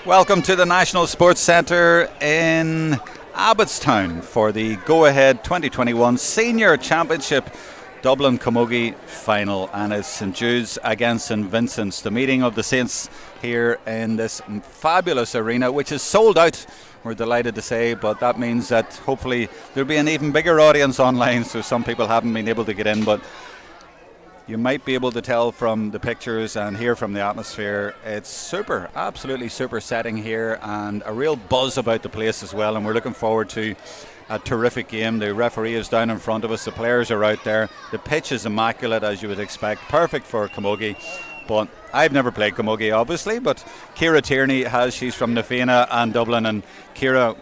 Welcome to the National Sports Centre in Abbotstown for the Go Ahead 2021 Senior Championship Dublin Camogie final, and it's St Jude's against St Vincent's, the meeting of the Saints here in this fabulous arena, which is sold out, we're delighted to say, but that means that hopefully there'll be an even bigger audience online, so some people haven't been able to get in, but you might be able to tell from the pictures and hear from the atmosphere. It's super, absolutely super setting here, and a real buzz about the place as well, and we're looking forward to a terrific game. The referee is down in front of us, the players are out there, the pitch is immaculate as you would expect, perfect for camogie. But I've never played camogie obviously, but Ciara Tierney has. She's from Naomh and Dublin, and Ciara,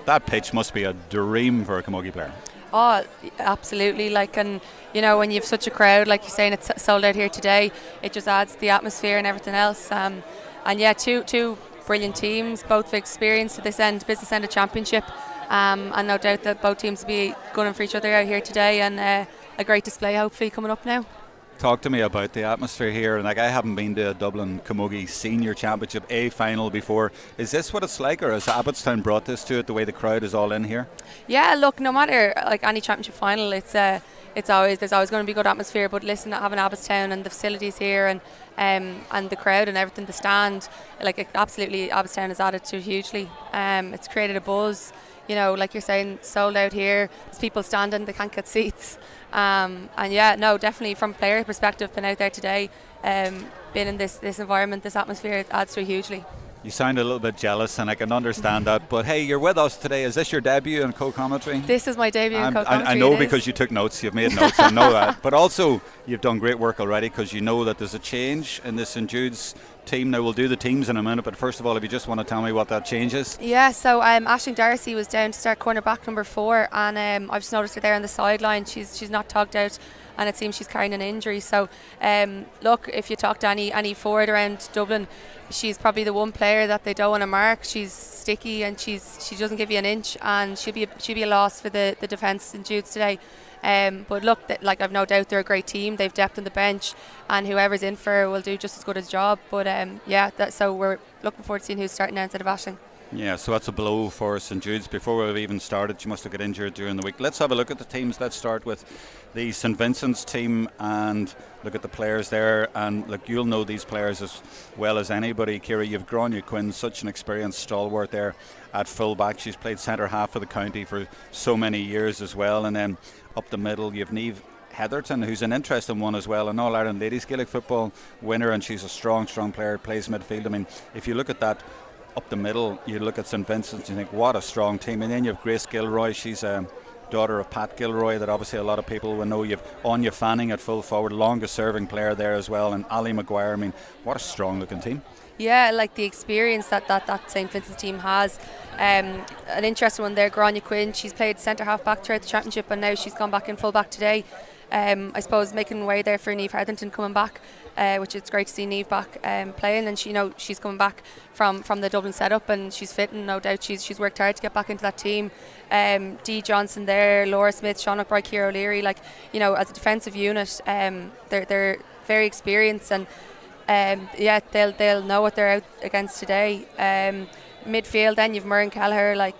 that pitch must be a dream for a camogie player. Oh, absolutely. And when you have such a crowd, like you're saying, it's sold out here today, it just adds to the atmosphere and everything else. And yeah, two brilliant teams, both with experience to this end, business end of championship. And no doubt that both teams will be gunning for each other out here today, and a great display hopefully coming up now. Talk to me about the atmosphere here. And I haven't been to a Dublin Camogie Senior Championship A final before. Is this what it's like, or has Abbotstown brought this to it, the way the crowd is all in here? Yeah, look, no matter any championship final, there's always going to be good atmosphere. But listen, having Abbotstown and the facilities here and the crowd and everything, the stand, absolutely, Abbotstown has added to hugely. It's created a buzz. Like you're saying, sold out here. There's people standing, they can't get seats. And yeah, no, definitely from a player perspective, been out there today, been in this environment, this atmosphere, it adds to it hugely. You sound a little bit jealous, and I can understand that. But hey, you're with us today. Is this your debut in co-commentary? This is my debut in co-commentary. I know because you took notes. You've made notes. I know that. But also, you've done great work already, because you know that there's a change in this St Jude's team. Now, we'll do the teams in a minute, but first of all, if you just want to tell me what that change is. Yeah, so Aisling Darcy was down to start cornerback number 4, and I've just noticed her there on the sideline. She's not togged out, and it seems she's carrying an injury. So look, if you talk to any forward around Dublin, she's probably the one player that they don't want to mark. She's sticky, and she doesn't give you an inch, and she'll be a loss for the defence in Jude's today. But look, I've no doubt they're a great team. They've depth on the bench, and whoever's in for her will do just as good a job. But so we're looking forward to seeing who's starting now instead of Aisling. Yeah, so that's a blow for St Jude's. Before we've even started, she must have got injured during the week. Let's have a look at the teams. Let's start with the St Vincent's team and look at the players there. And look, you'll know these players as well as anybody. Ciara, you've Jerome Quinn, such an experienced stalwart there at full-back. She's played centre half for the county for so many years as well. And then up the middle, you've Naomh Heatherton, who's an interesting one as well, an All-Ireland Ladies Gaelic football winner, and she's a strong player, plays midfield. I mean, if you look at that up the middle, you look at St Vincent's, you think, what a strong team. And then you have Grace Gilroy. She's a daughter of Pat Gilroy, that obviously a lot of people will know. You've Anya Fanning at full forward, longest serving player there as well, and Ali Maguire. I mean, what a strong looking team. Yeah, the experience that St Vincent's team has. An interesting one there, Jerome Quinn. She's played centre half back throughout the championship, and now she's gone back in full back today. I suppose making way there for Naomh Heatherton coming back, which it's great to see Naomh back playing, and she's coming back from the Dublin setup, and she's fit, and no doubt she's worked hard to get back into that team. Dee Johnson there, Laura Smith, Sean McBride, Ciara O'Leary, as a defensive unit, they're very experienced, and they'll know what they're out against today. Midfield, then you've Muireann Kelleher,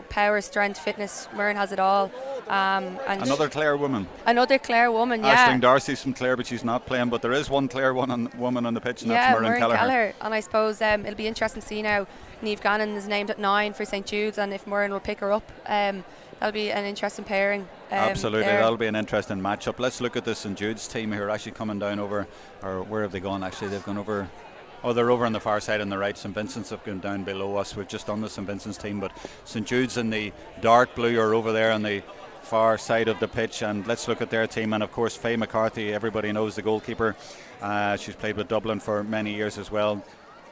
power, strength, fitness. Muireann has it all. And another Clare woman. Yeah. Aisling Darcy's from Clare, but she's not playing. But there is one Clare woman on the pitch, and that's Muireann Kelleher. And I suppose it'll be interesting to see now. Niamh Gannon is named at 9 for St Jude's, and if Muireann will pick her up, that'll be an interesting pairing. Absolutely, that'll be an interesting matchup. Let's look at the St Jude's team who are actually coming down over, or where have they gone? Actually, they've gone over. Oh, they're over on the far side on the right. St Vincent's have gone down below us. We've just done the St Vincent's team, but St Jude's in the dark blue are over there on the far side of the pitch. And let's look at their team. And of course, Faye McCarthy, everybody knows, the goalkeeper. She's played with Dublin for many years as well.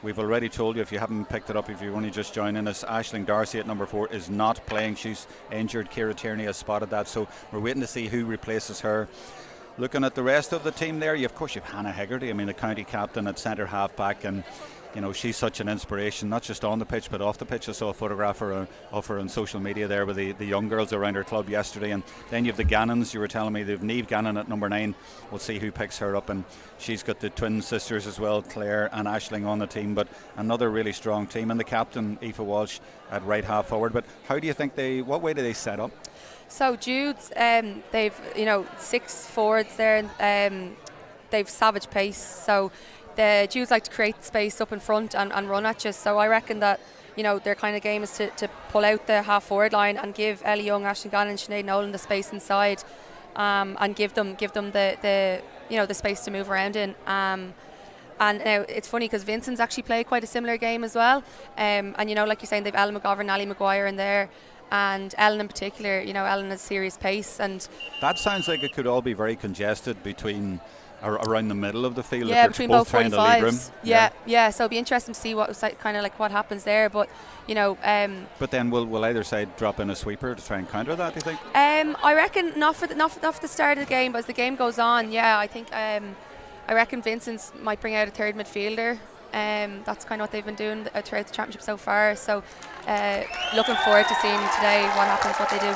We've already told you, if you haven't picked it up, if you're only just joining us, Aisling Darcy at number 4 is not playing. She's injured. Ciara Tierney has spotted that, so we're waiting to see who replaces her. looking at the rest of the team there, of course you've Hannah Hegarty, I mean the county captain at centre half back, and you know, she's such an inspiration, not just on the pitch but off the pitch. I saw a photograph of her on social media there with the young girls around her club yesterday. And then you have the Gannons, you were telling me they've Naomh Gannon at number 9. We'll see who picks her up, and she's got the twin sisters as well, Claire and Aisling, on the team, but another really strong team. And the captain, Aoife Walsh, at right half forward. But how do you think what way do they set up? So Jude's, they've 6 forwards there, and they've savage pace, so the Jews like to create space up in front and run at you. So I reckon that their kind of game is to pull out the half forward line and give Ellie Young, Aisling Gannon and Sinead Nolan the space inside, and give them the space to move around in. And now it's funny because Vincent's actually played quite a similar game as well, and like you're saying, they've Ellen McGovern, Ali Maguire in there. And Ellen in particular, Ellen has serious pace, and that sounds like it could all be very congested between around the middle of the field. Yeah, between both trying to lead room. Yeah. So it'll be interesting to see what happens there. But but then will either side drop in a sweeper to try and counter that? Do you think? I reckon not for the start of the game, but as the game goes on, yeah, I think I reckon Vincent's might bring out a third midfielder. That's kind of what they've been doing throughout the championship so far. So looking forward to seeing today what happens, what they do.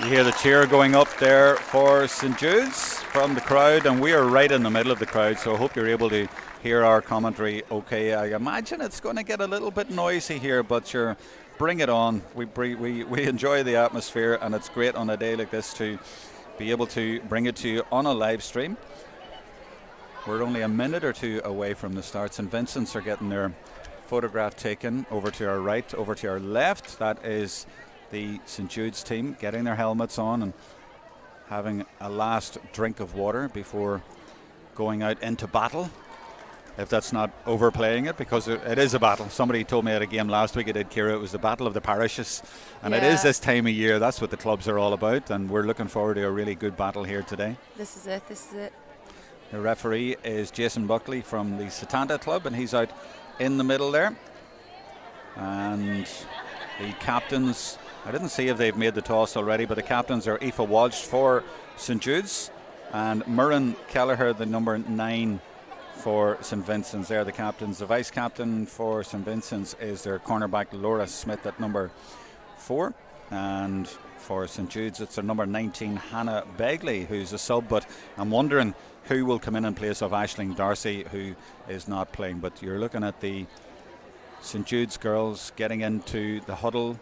You hear the cheer going up there for St Jude's from the crowd, and we are right in the middle of the crowd, so I hope you're able to hear our commentary okay. I imagine it's going to get a little bit noisy here, but sure, bring it on. We enjoy the atmosphere, and it's great on a day like this to be able to bring it to you on a live stream. We're only a minute or two away from the start. St Vincent's are getting their photograph taken. Over to our right, over to our left, that is the St Jude's team getting their helmets on and having a last drink of water before going out into battle, if that's not overplaying it, because it is a battle. Somebody told me at a game last week, it was the battle of the parishes, and it is this time of year. That's what the clubs are all about, and we're looking forward to a really good battle here today. This is it. The referee is Jason Buckley from the Satanta club, and he's out in the middle there. And the captains, I didn't see if they've made the toss already, but the captains are Aoife Walsh for St Jude's and Murren Kelleher, the number 9 for St Vincent's. They're the captains. The vice captain for St Vincent's is their cornerback Laura Smith at number 4, and for St Jude's it's their number 19 Hannah Begley, who's a sub, but I'm wondering who will come in place of Aisling Darcy, who is not playing. But you're looking at the St Jude's girls getting into the huddle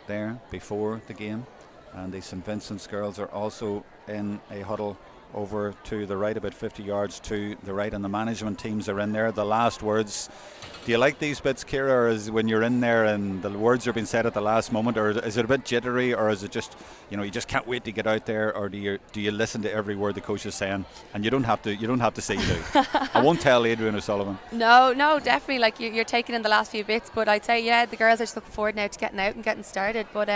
there before the game, and the St Vincent's girls are also in a huddle over to the right, about 50 yards to the right, and the management teams are in there. The last words. Do you like these bits, Ciara, or is when you're in there and the words are being said at the last moment, or is it a bit jittery, or is it just, you just can't wait to get out there, or do you listen to every word the coach is saying, and you don't have to say you do? I won't tell Adrian O'Sullivan. No, definitely. Like you're taking in the last few bits, but I'd say the girls are just looking forward now to getting out and getting started. But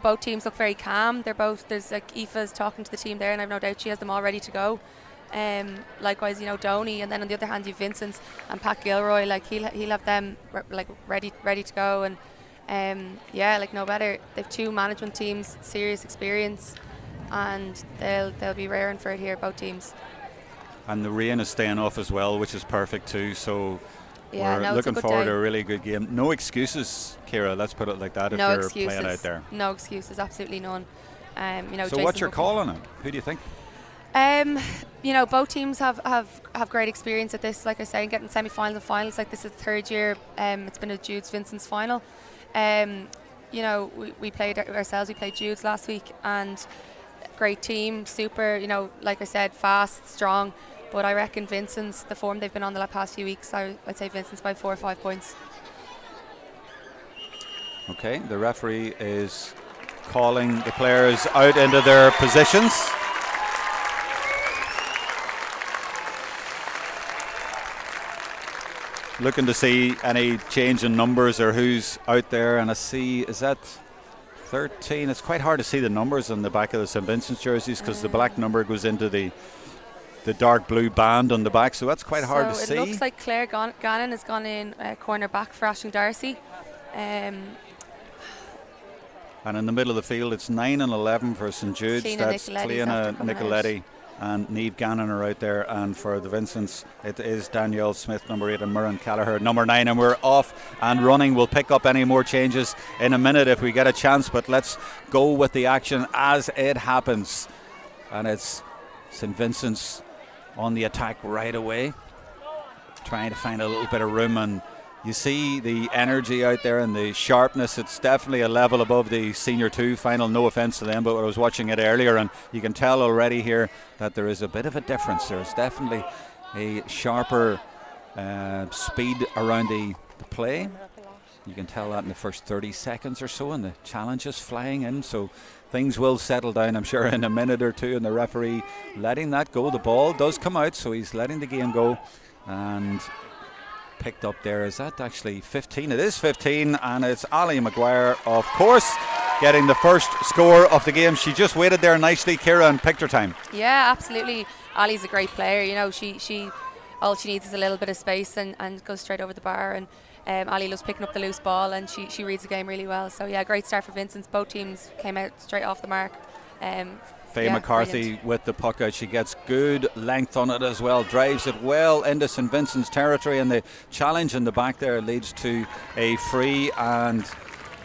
both teams look very calm. There's like Aoife's talking to the team there, and I've no doubt she has them all ready to go. Likewise, Donny, and then on the other hand you've Vincent and Pat Gilroy. Like he'll have them ready to go, and no better. They've 2 management teams, serious experience, and they'll be raring for it here, both teams. And the rain is staying off as well, which is perfect too. So we're looking forward to a really good game. No excuses, Ciara. Let's put it like that. If you're playing out there, no excuses, absolutely none. So Jason, what's your call on it? Who do you think? Both teams have great experience at this. Like I say, getting semi-finals and finals. Like this is the 3rd year. It's been a Jude's Vincent's final. We played ourselves. We played Jude's last week, and great team, super. Like I said, fast, strong. But I reckon Vincent's, the form they've been on the past few weeks, I'd say Vincent's by 4 or 5 points. Okay, the referee is calling the players out into their positions. Looking to see any change in numbers or who's out there, and I see, is that 13? It's quite hard to see the numbers on the back of the St Vincent's jerseys because the black number goes into the dark blue band on the back, so that's quite hard to see. It looks like Claire Gannon has gone in corner back for Aisling Darcy. And in the middle of the field, it's 9 and 11 for St Jude's. That's Cleana Nicoletti and Naomh Gannon are out there. And for the Vincents, it is Danielle Smith, number 8, and Murren Callagher, number 9. And we're off and running. We'll pick up any more changes in a minute if we get a chance. But let's go with the action as it happens. And it's St Vincent's on the attack right away, trying to find a little bit of room. And you see the energy out there and the sharpness. It's definitely a level above the Senior 2 final. No offence to them, but I was watching it earlier and you can tell already here that there is a bit of a difference. There's definitely a sharper speed around the play. You can tell that in the first 30 seconds or so, and the challenges flying in. So things will settle down, I'm sure, in a minute or two, and the referee letting that go. The ball does come out, so he's letting the game go. And picked up there, is that actually 15? It is 15, and it's Ali Maguire, of course, getting the first score of the game. She just waited there nicely, Ciara, and picked her time. Yeah, absolutely. Ali's a great player. You know, she all she needs is a little bit of space and goes straight over the bar. And Ali loves picking up the loose ball, and she reads the game really well. So yeah, great start for Vincent. Both teams came out straight off the mark. Faye McCarthy brilliant. With the puck out, she gets good length on it as well, drives it well into St Vincent's territory, and the challenge in the back there leads to a free, and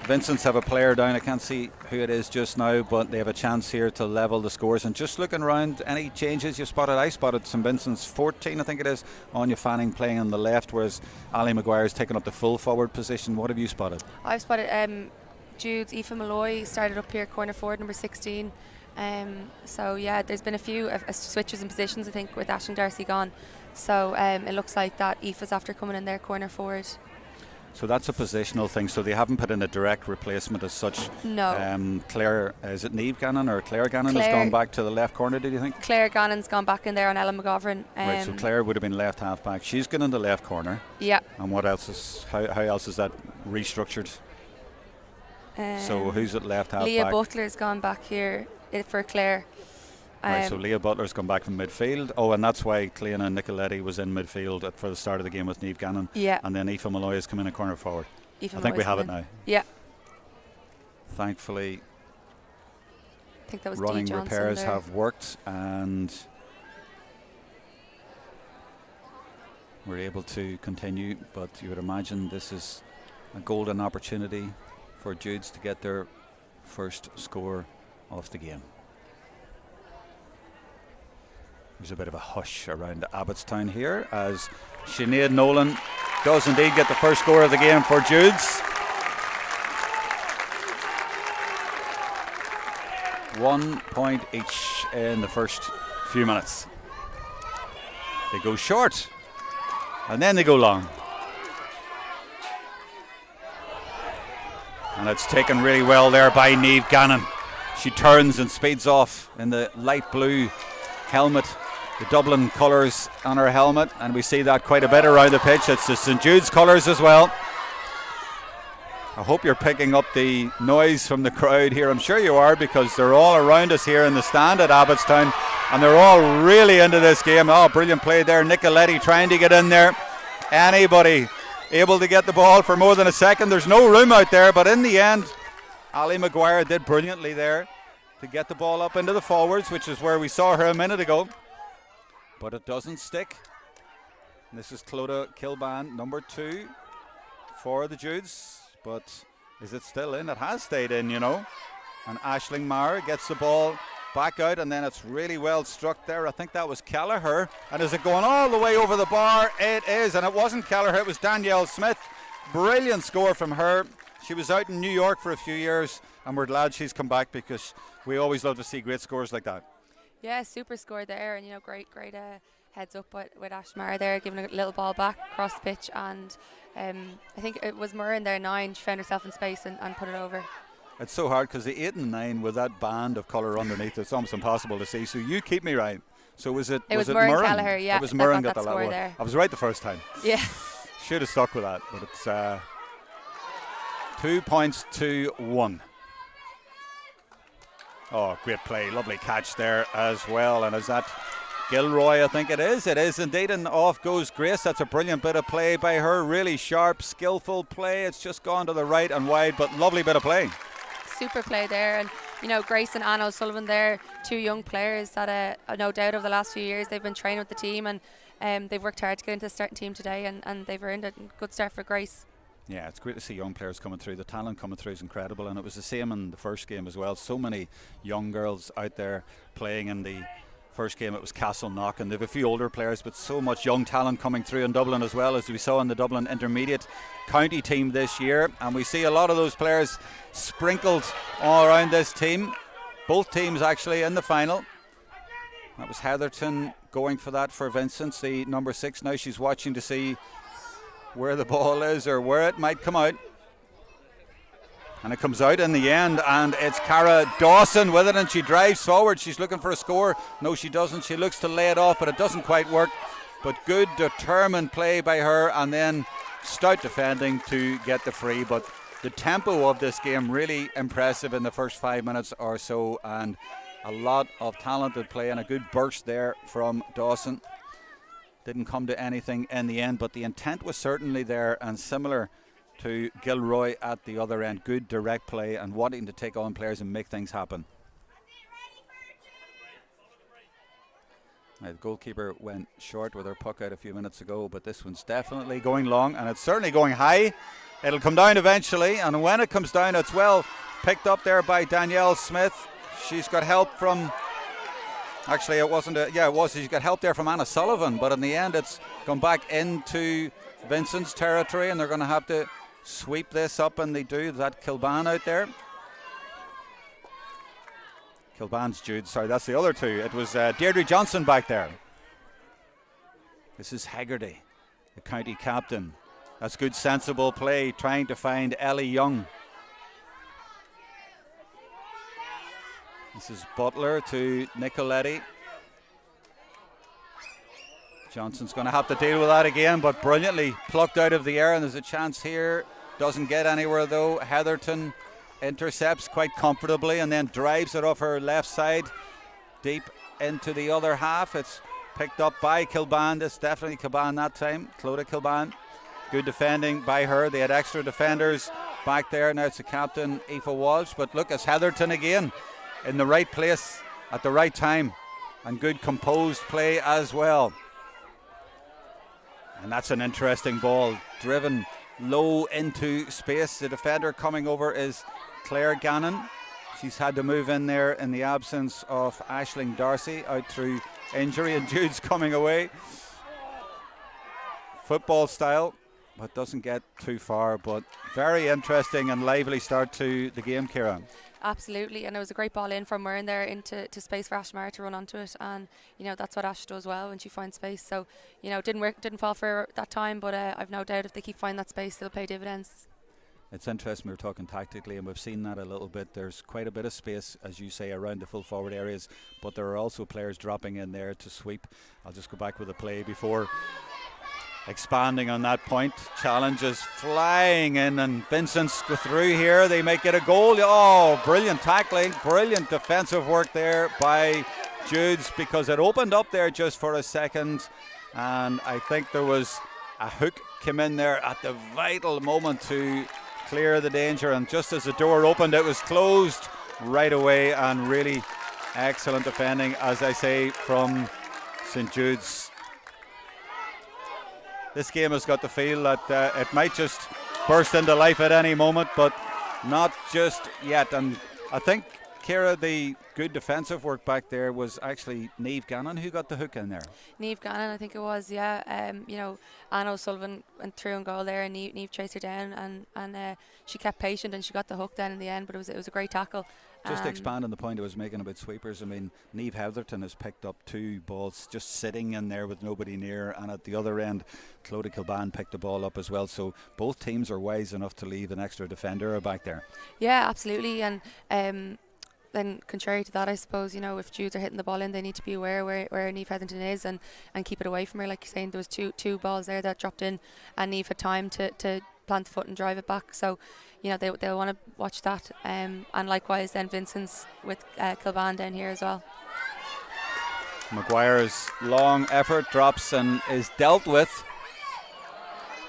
Vincent's have a player down. I can't see who it is just now, but they have a chance here to level the scores. And just looking around, any changes you spotted? I spotted St Vincent's 14, I think it is, Anya Fanning playing on the left, whereas Ali Maguire's taken up the full forward position. What have you spotted? I've spotted Jude's Aoife Malloy started up here, corner forward, number 16. So yeah, there's been a few switches in positions, I think, with Aisling Darcy gone. So it looks like that Aoife's after coming in there, corner forward. So that's a positional thing. So they haven't put in a direct replacement as such. No. Claire, is it Naomh Gannon or Claire Gannon has gone back to the left corner, did you think? Claire Gannon's gone back in there on Ellen McGovern. Right, so Claire would have been left half back. She's gone in the left corner. Yeah. And what else is, how else is that restructured? So who's at left half Leah back? Butler's gone back here for Claire. Right, so Leah Butler's come back from midfield. Oh, and that's why Cleana Nicoletti was in midfield for the start of the game with Naomh Gannon. Yeah. And then Aoife Malloy has come in a corner forward. I think we have it now. Yeah. Thankfully, I think that was running D. repairs there. have worked, and we're able to continue. But you would imagine this is a golden opportunity for Judes to get their first score of the game. There's a bit of a hush around Abbotstown here as Sinead Nolan does indeed get the first score of the game for Judes. 1 point each in the first few minutes. They go short and then they go long. And it's taken really well there by Naomh Gannon. She turns and speeds off in the light blue helmet, the Dublin colours on her helmet, and we see that quite a bit around the pitch. It's the St Jude's colours as well. I hope you're picking up the noise from the crowd here. I'm sure you are, because they're all around us here in the stand at Abbotstown, and they're all really into this game. Oh, brilliant play there. Nicoletti trying to get in there. Anybody able to get the ball for more than a second? There's no room out there, but in the end, Ali Maguire did brilliantly there to get the ball up into the forwards, which is where we saw her a minute ago. But it doesn't stick. And this is Clodagh Kilban, number 2 for the Judes. But is it still in? It has stayed in, you know. And Aisling Maher gets the ball back out, and then it's really well struck there. I think that was Kelleher. And is it going all the way over the bar? It is, and it wasn't Kelleher, it was Danielle Smith. Brilliant score from her. She was out in New York for a few years, and we're glad she's come back, because we always love to see great scores like that. Yeah, super score there, and you know, great heads up with Ash Maher there, giving a little ball back across the pitch, and I think it was Murren there, 9. She found herself in space and put it over. It's so hard, because the 8 and 9 with that band of colour underneath, it's almost impossible to see. So you keep me right. So was it Murren Kelleher? Yeah, it was Murren got that score there. I was right the first time. Yeah. Should have stuck with that, but it's 2 points to 1. Oh, great play. Lovely catch there as well. And is that Gilroy? I think it is. It is indeed. And off goes Grace. That's a brilliant bit of play by her. Really sharp, skillful play. It's just gone to the right and wide, but lovely bit of play. super play there. And Grace and Anna O'Sullivan there, two young players that no doubt over the last few years they've been training with the team, and they've worked hard to get into the starting team today, and they've earned it. Good start for Grace. Yeah, it's great to see young players coming through. The talent coming through is incredible, and it was the same in the first game as well. So many young girls out there playing. In the first game it was Castleknock, and they have a few older players, but so much young talent coming through in Dublin as well, as we saw in the Dublin Intermediate County team this year. And we see a lot of those players sprinkled all around this team. Both teams actually in the final. That was Heatherton going for that for Vincent, the number 6. Now she's watching to see where the ball is or where it might come out, and it comes out in the end, and it's Cara Dawson with it, and she drives forward. She's looking for a score. No, she doesn't. She looks to lay it off, but it doesn't quite work. But good determined play by her, and then stout defending to get the free. But the tempo of this game really impressive in the first 5 minutes or so, and a lot of talented play and a good burst there from Dawson. Didn't come to anything in the end, but the intent was certainly there, and similar to Gilroy at the other end. Good direct play and wanting to take on players and make things happen. Now, the goalkeeper went short with her puck out a few minutes ago, but this one's definitely going long, and it's certainly going high. It'll come down eventually, and when it comes down, it's well picked up there by Danielle Smith. She's got help from... Actually, it wasn't. It was. She's got help there from Anna Sullivan, but in the end, it's gone back into Vincent's territory, and they're going to have to sweep this up, and they do. That Kilban out there. Kilban's Jude. Sorry, that's the other two. It was Deirdre Johnson back there. This is Haggerty, the county captain. That's good, sensible play, trying to find Ellie Young. This is Butler to Nicoletti. Johnson's going to have to deal with that again, but brilliantly plucked out of the air, and there's a chance here. Doesn't get anywhere though. Heatherton intercepts quite comfortably and then drives it off her left side deep into the other half. It's picked up by Kilban. It's definitely Kilban that time. Clodagh Kilban. Good defending by her. They had extra defenders back there. Now it's the captain, Aoife Walsh. But look, it's Heatherton again, in the right place at the right time, and good composed play as well. And that's an interesting ball, driven low into space. The defender coming over is Claire Gannon. She's had to move in there in the absence of Aisling Darcy out through injury, and Jude's coming away. Football style, but doesn't get too far. But very interesting and lively start to the game, Ciara. Absolutely, and it was a great ball in from Myrne there into space for Ash Maher to run onto it, and that's what Ash does well when she finds space. So didn't fall for her that time, but I've no doubt if they keep finding that space, they'll pay dividends. It's interesting, we were talking tactically, and we've seen that a little bit. There's quite a bit of space, as you say, around the full forward areas, but there are also players dropping in there to sweep. I'll just go back with the play before expanding on that point. Challenges flying in, and Vincent's go through here. They might get a goal. Oh, brilliant tackling, brilliant defensive work there by Jude's, because it opened up there just for a second, and I think there was a hook came in there at the vital moment to clear the danger, and just as the door opened, it was closed right away. And really excellent defending, as I say, from St. Jude's. This game has got the feel that it might just burst into life at any moment, but not just yet. And I think, Ciara, the good defensive work back there was actually Naomh Gannon who got the hook in there. Naomh Gannon, I think it was, yeah. Anna O'Sullivan went through and goal there, and Naomh chased her down, and she kept patient, and she got the hook then in the end. But it was a great tackle. Just to expand on the point I was making about sweepers, I mean, Naomh Heatherton has picked up 2 balls just sitting in there with nobody near, and at the other end, Clodagh Kilban picked the ball up as well. So both teams are wise enough to leave an extra defender back there. Yeah, absolutely, and then contrary to that, I suppose, if Judes are hitting the ball in, they need to be aware where Naomh Heatherton is and keep it away from her. Like you're saying, there was two balls there that dropped in, and Naomh had time to plant the foot and drive it back. So, they'll want to watch that. And likewise then Vincent's with Kilban down here as well. Maguire's long effort drops and is dealt with.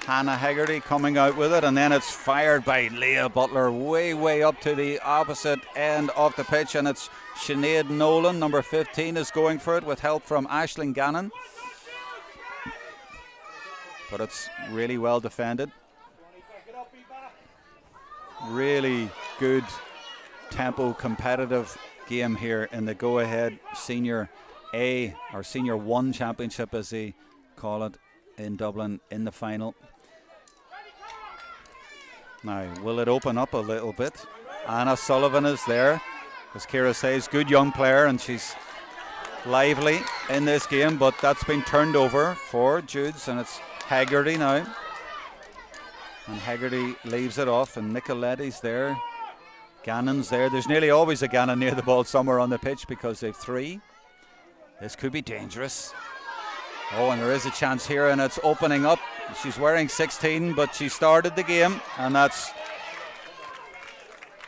Hannah Hegarty coming out with it, and then it's fired by Leah Butler way up to the opposite end of the pitch, and it's Sinead Nolan, number 15, is going for it with help from Aisling Gannon. But it's really well defended. Really good tempo, competitive game here in the go-ahead Senior A, or Senior 1 Championship as they call it in Dublin in the final. Now, will it open up a little bit? Anna Sullivan is there, as Ciara says, good young player, and she's lively in this game, but that's been turned over for Jude's, and it's Hegarty now. And Hegarty leaves it off, and Nicoletti's there. Gannon's there. There's nearly always a Gannon near the ball somewhere on the pitch because they've 3. This could be dangerous. Oh, and there is a chance here, and it's opening up. She's wearing 16, but she started the game, and that's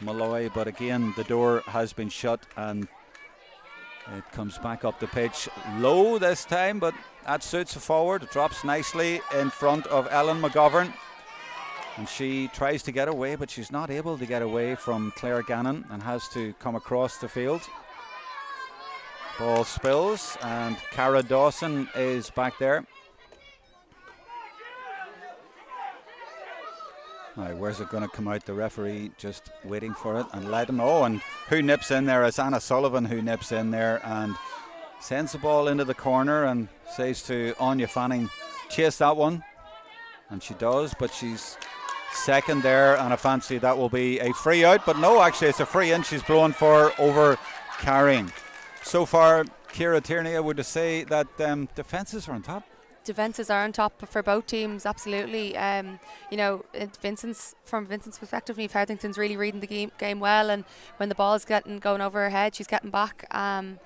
Malloy. But again, the door has been shut, and it comes back up the pitch. Low this time, but that suits a forward. It drops nicely in front of Ellen McGovern. And she tries to get away, but she's not able to get away from Claire Gannon and has to come across the field. Ball spills, and Cara Dawson is back there. Now, where's it going to come out? The referee just waiting for it and let him. Oh, and who nips in there? It's Anna Sullivan who nips in there and sends the ball into the corner and says to Anya Fanning, chase that one. And she does, but she's second there, and I fancy that will be a free out. But no, actually, it's a free in. She's blown for over carrying. So far, Ciara Tierney, I would say that defences are on top. Defences are on top for both teams, absolutely. You know, from Vincent's perspective, Niamh Hetherington's really reading the game well, and when the ball's going over her head, she's getting back and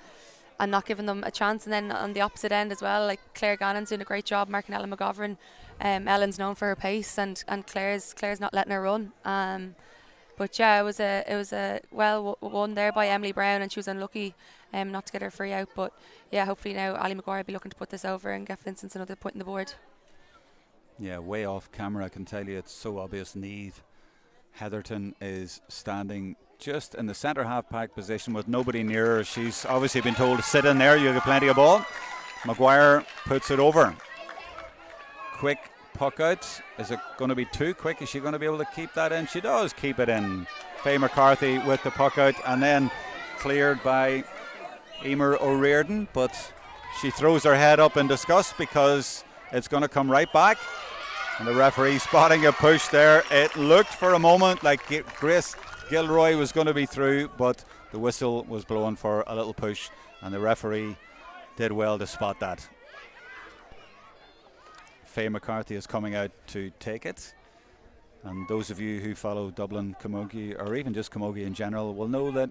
not giving them a chance. And then on the opposite end as well, like Claire Gannon's doing a great job marking Ellen McGovern. Ellen's known for her pace, and Claire's not letting her run. But yeah, it was a well won there by Emily Brown, and she was unlucky not to get her free out. But yeah, hopefully now Ali Maguire will be looking to put this over and get Vincent another point in the board. Yeah, way off camera, I can tell you it's so obvious. Niamh Heatherton is standing just in the centre half back position with nobody near her. She's obviously been told to sit in there, you'll get plenty of ball. Maguire puts it over. Quick puck out. Is it going to be too quick? Is she going to be able to keep that in? She does keep it in. Faye McCarthy with the puck out, and then cleared by Emer O'Riordan, but she throws her head up in disgust because it's going to come right back. And the referee spotting a push there. It looked for a moment like Grace Gilroy was going to be through, but the whistle was blown for a little push, and the referee did well to spot that. Faye McCarthy is coming out to take it, and those of you who follow Dublin Camogie, or even just Camogie in general, will know that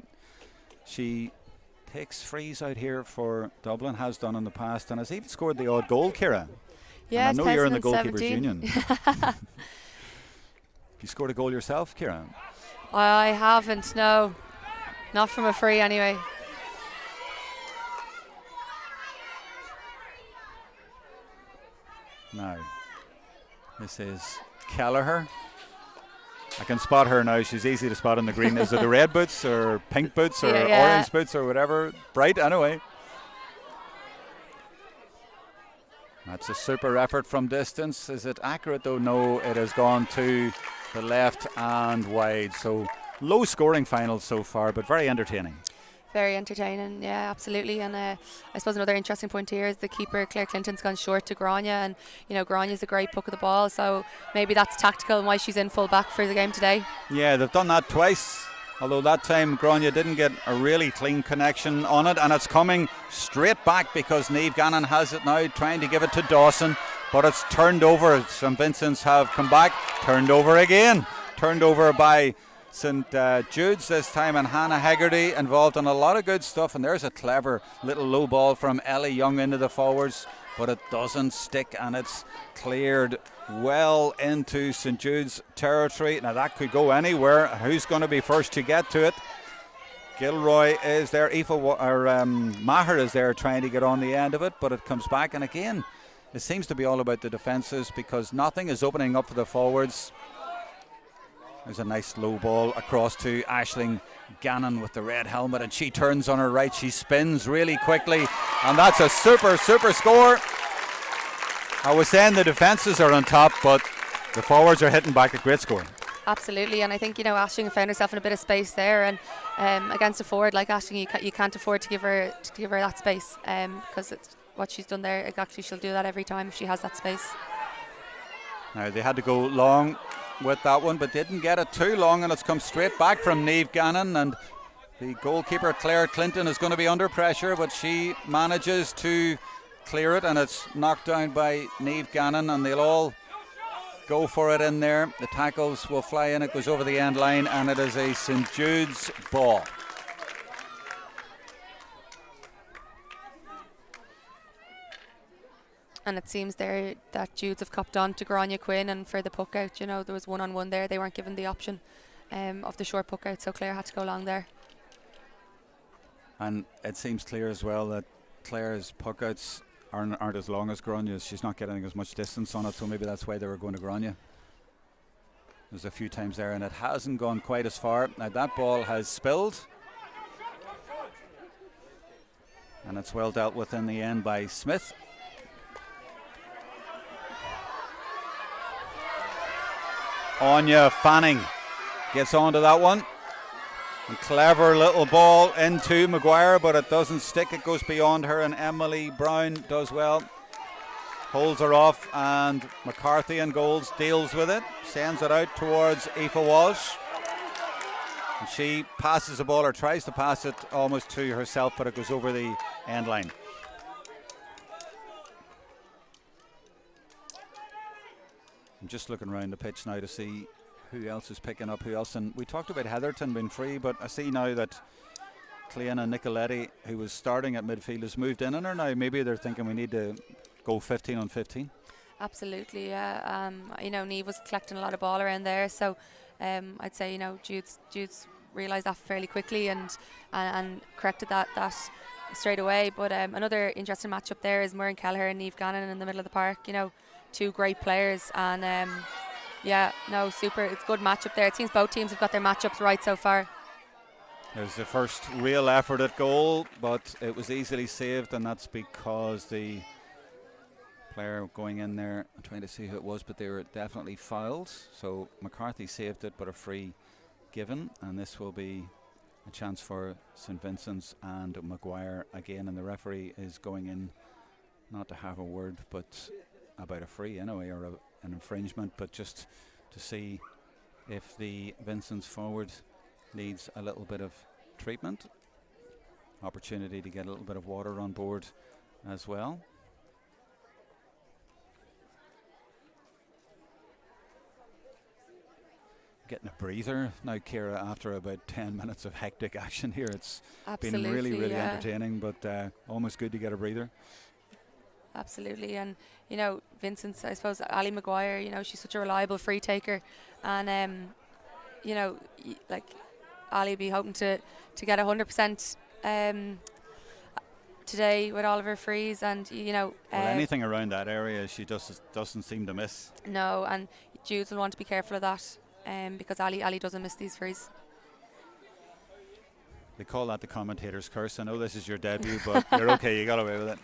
she takes frees out here for Dublin, has done in the past, and has even scored the odd goal, Ciara. Yeah, I know you're in the goalkeepers 17. union. You scored a goal yourself, Ciara? I haven't, no. Not from a free anyway. Now, this is Kelleher. I can spot her now. She's easy to spot in the green. Is it the red boots or pink boots or orange boots or whatever? Bright, anyway. That's a super effort from distance. Is it accurate though? No, it has gone to the left and wide. So low scoring final so far, but very entertaining. Very entertaining, yeah, absolutely. And I suppose another interesting point here is the keeper, Claire Clinton's gone short to Grania, and you know Grania's a great puck of the ball, so maybe that's tactical and why she's in full back for the game today. Yeah, they've done that twice, although that time Grania didn't get a really clean connection on it, and it's coming straight back because Niamh Gannon has it now, trying to give it to Dawson, but it's turned over. St Vincent's have come back, turned over again, turned over by St Jude's this time, and Hannah Hegarty involved in a lot of good stuff, and there's a clever little low ball from Ellie Young into the forwards, but it doesn't stick, and it's cleared well into St Jude's territory. Now that could go anywhere. Who's going to be first to get to it? Gilroy is there, Maher is there trying to get on the end of it, but it comes back, and again it seems to be all about the defences because nothing is opening up for the forwards. There's a nice low ball across to Aisling Gannon with the red helmet, and she turns on her right. She spins really quickly, and that's a super score. I was saying the defences are on top, but the forwards are hitting back a great score. Absolutely, and I think Aisling found herself in a bit of space there, and against a forward like Aisling, you can't afford to give her that space because it's what she's done there. Actually, she'll do that every time if she has that space. Now they had to go long with that one, but didn't get it too long, and it's come straight back from Naomh Gannon, and the goalkeeper Claire Clinton is going to be under pressure, but she manages to clear it, and it's knocked down by Naomh Gannon, and they'll all go for it in there. The tackles will fly in, it goes over the end line, and it is a St Jude's ball. And it seems there that Judes have copped on to Grania Quinn, and for the puck out, there was one-on-one there. They weren't given the option of the short puck out, so Claire had to go long there. And it seems clear as well that Claire's puck outs aren't as long as Grania's. She's not getting as much distance on it, so maybe that's why they were going to Grania. There's a few times there, and it hasn't gone quite as far. Now that ball has spilled, and it's well dealt with in the end by Smith. Anya Fanning gets onto that one. A clever little ball into Maguire, but it doesn't stick. It goes beyond her, and Emily Brown does well. Holds her off, and McCarthy in goals deals with it. Sends it out towards Aoife Walsh. And she passes the ball, or tries to pass it almost to herself, but it goes over the end line. I'm just looking around the pitch now to see who else is picking up who else. And we talked about Heatherton being free, but I see now that Cleana Nicoletti, who was starting at midfield, has moved in on her now. Maybe they're thinking we need to go 15 on 15. Absolutely, yeah. Naomh was collecting a lot of ball around there, so I'd say Jude's realised that fairly quickly and corrected that straight away. But another interesting matchup there is Muireann Kelleher and Naomh Gannon in the middle of the park. Two great players, and super. It's a good matchup there. It seems both teams have got their matchups right so far. There's the first real effort at goal, but it was easily saved, and that's because the player going in there, I'm trying to see who it was, but they were definitely fouled. So McCarthy saved it, but a free given, and this will be a chance for St Vincent's and Maguire again, and the referee is going in not to have a word, but about a free anyway, or an infringement, but just to see if the Vincent's forward needs a little bit of treatment. Opportunity to get a little bit of water on board as well. Getting a breather now, Ciara, after about 10 minutes of hectic action here. It's been really entertaining, but almost good to get a breather. Absolutely, and Vincent's, I suppose, Ali Maguire, she's such a reliable free taker, and Ali be hoping to get 100% today with all of her frees, and anything around that area she just doesn't seem to miss. No, and Jude will want to be careful of that, because Ali doesn't miss these frees. They call that the commentator's curse. I know this is your debut, but you're okay, you got away with it.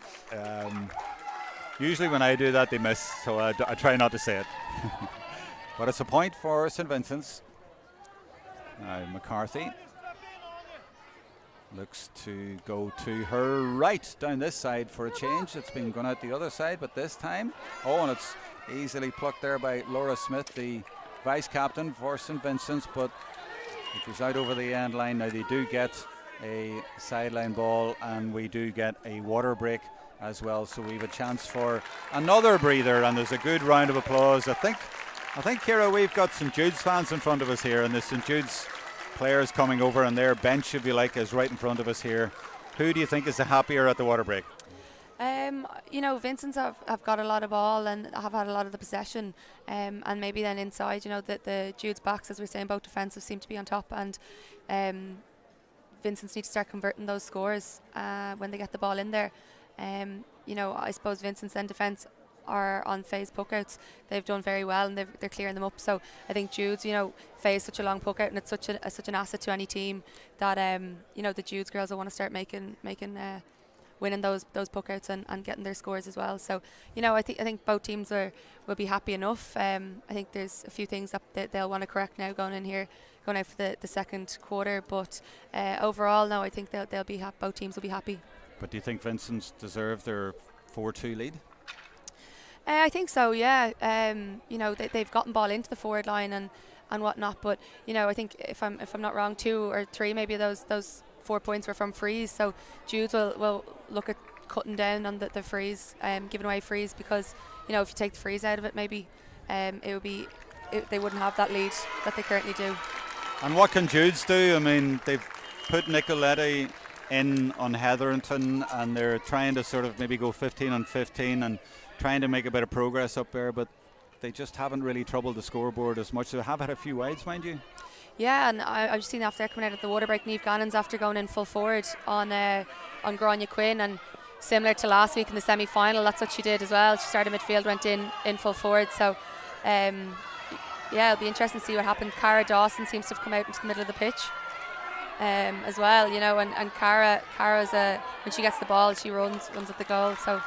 Usually when I do that they miss, so I try not to say it. But it's a point for St Vincent's. McCarthy looks to go to her right down this side for a change. It's been gone out the other side, but this time, and it's easily plucked there by Laura Smith, the vice captain for St Vincent's, but it goes out over the end line. Now they do get a sideline ball, and we do get a water break as well, so we have a chance for another breather, and there's a good round of applause. I think Ciara, we've got St Jude's fans in front of us here, and the St Jude's players coming over, and their bench, if you like, is right in front of us here. Who do you think is the happier at the water break? Vincent's have got a lot of ball and have had a lot of the possession, and maybe then inside, the Jude's backs, as we're saying, both defensive seem to be on top, and Vincent's need to start converting those scores when they get the ball in there. I suppose Vincent's then defence are on phase puck outs, they've done very well and they're clearing them up. So I think Jude's, phase such a long puck out, and it's such an asset to any team that the Jude's girls will want to start making winning those puck outs and getting their scores as well. So I think both teams will be happy enough. I think there's a few things that they'll want to correct now going out for the second quarter, but overall no, I think they'll be both teams will be happy. But do you think Vincent's deserve their 4-2 lead? I think so, yeah. They've gotten ball into the forward line and whatnot, but I think if I'm not wrong, 2 or 3 maybe those 4 points were from frees. So Jude will look at cutting down on the frees, giving away frees, because if you take the frees out of it, maybe they wouldn't have that lead that they currently do. And what can Jude's do? I mean, they've put Nicoletti in on Hetherington, and they're trying to sort of maybe go 15 on 15 and trying to make a bit of progress up there, but they just haven't really troubled the scoreboard as much. They have had a few wides, mind you. Yeah, and I've just seen after they're coming out of the water break, Naomh Gannon's after going in full forward on Naomh Quinn, and similar to last week in the semi-final, that's what she did as well. She started midfield, went in full forward. So it'll be interesting to see what happened. Cara Dawson seems to have come out into the middle of the pitch as well, and Cara's when she gets the ball, she runs at the goal. So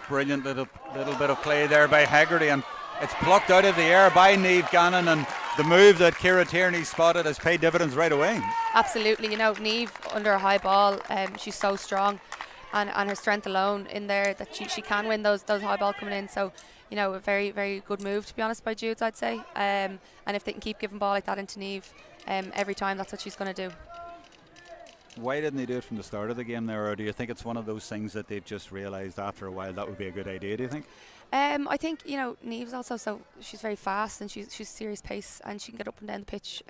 brilliant little bit of play there by Hegarty, and it's plucked out of the air by Naomh Gannon, and the move that Ciara Tierney spotted has paid dividends right away. Absolutely, Naomh under a high ball, she's so strong, and her strength alone in there that she can win those high ball coming in. So a very, very good move, to be honest, by Jude's, I'd say. And if they can keep giving ball like that into Naomh every time, that's what she's going to do. Why didn't they do it from the start of the game there, or do you think it's one of those things that they've just realised after a while that would be a good idea, do you think? I think Naomh's also she's very fast, and she's serious pace, and she can get up and down the pitch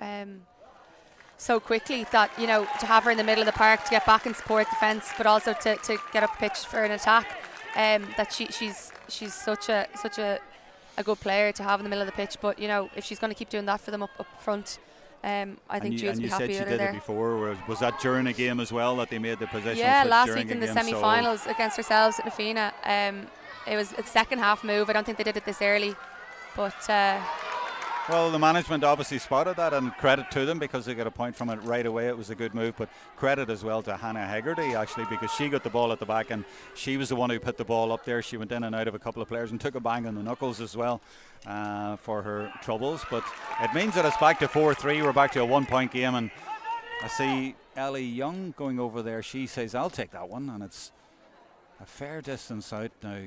so quickly that to have her in the middle of the park to get back and support defence, but also to get up the pitch for an attack, that she's such a good player to have in the middle of the pitch. But if she's going to keep doing that for them up front, I think Jude's be happy with her there. And you said she did it before. Was that during a game as well that they made the possession? Yeah, last week in the semi-finals against ourselves at Nafina. It was a second half move. I don't think they did it this early, but well, the management obviously spotted that, and credit to them because they got a point from it right away. It was a good move, but credit as well to Hannah Hegarty actually, because she got the ball at the back and she was the one who put the ball up there. She went in and out of a couple of players and took a bang on the knuckles as well for her troubles. But it means that it's back to 4-3. We're back to a 1-point game, and I see Ellie Young going over there. She says, I'll take that one, and it's a fair distance out now.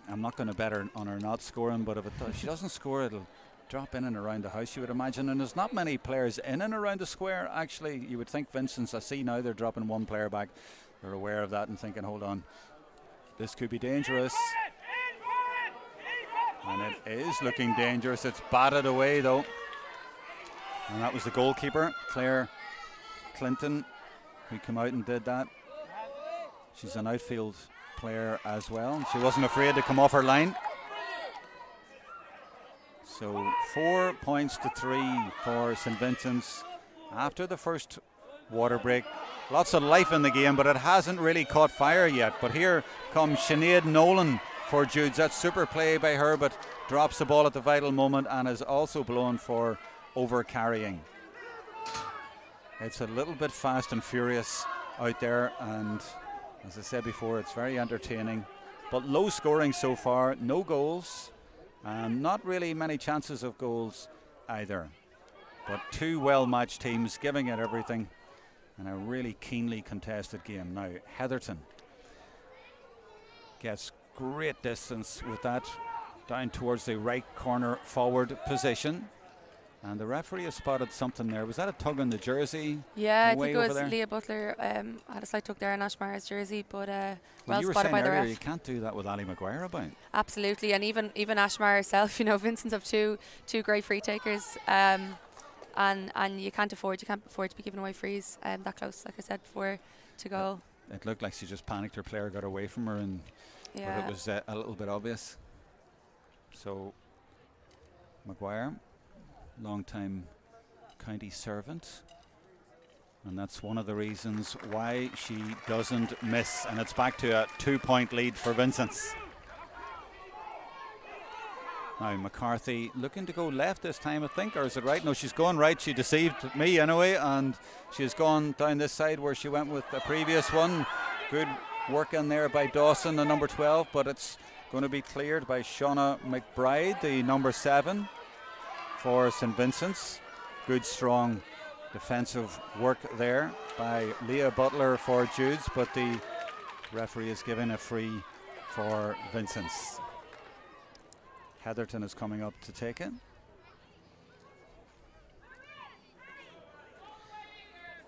I'm not going to bet her on her not scoring, but if she doesn't score, it'll drop in and around the house, you would imagine. And there's not many players in and around the square, actually. You would think Vincent's, I see now they're dropping one player back. They're aware of that and thinking, hold on, this could be dangerous. And it is looking dangerous. It's batted away though. And that was the goalkeeper, Claire Clinton, who came out and did that. She's an outfield player as well. She wasn't afraid to come off her line. So 4 points to 3 for St. Vincent's after the first water break. Lots of life in the game, but it hasn't really caught fire yet. But here comes Sinead Nolan for Jude's. That's super play by her, but drops the ball at the vital moment and is also blown for over-carrying. It's a little bit fast and furious out there, and as I said before, it's very entertaining. But low scoring so far, no goals. And not really many chances of goals either. But two well-matched teams giving it everything in a really keenly contested game. Now, Heatherton gets great distance with that down towards the right corner forward position. And the referee has spotted something there. Was that a tug on the jersey? Yeah, I think it was Leah Butler had a slight tug there on Ashmare's jersey, but well spotted by the ref. You can't do that with Ali Maguire about. Absolutely, and even Ashmare herself, Vincent's have two great free takers, and you can't afford to be giving away frees that close, like I said before, to goal. It looked like she just panicked. Her player got away from her, and but it was a little bit obvious. So Maguire, long-time county servant, and that's one of the reasons why she doesn't miss, and it's back to a 2-point lead for Vincent's. Now McCarthy looking to go left this time, I think, or is it right? No, she's going right. She deceived me anyway, and she's gone down this side where she went with the previous one. Good work in there by Dawson, the number 12, but it's going to be cleared by Shauna McBride, the number 7 for St. Vincent's. Good strong defensive work there by Leah Butler for Jude's, but the referee is giving a free for Vincent's. Heatherton is coming up to take it.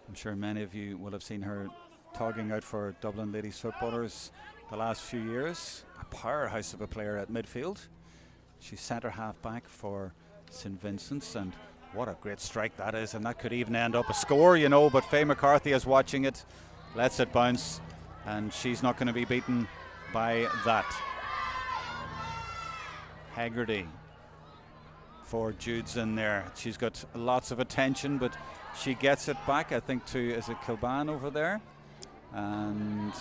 I'm sure many of you will have seen her togging out for Dublin ladies footballers the last few years. A powerhouse of a player at midfield. She's centre half back for St. Vincent's, and what a great strike that is, and that could even end up a score, you know, but Faye McCarthy is watching it, lets it bounce, and she's not going to be beaten by that. Haggerty for Jude's in there. She's got lots of attention, but she gets it back, I think, to, is it Kilban over there? And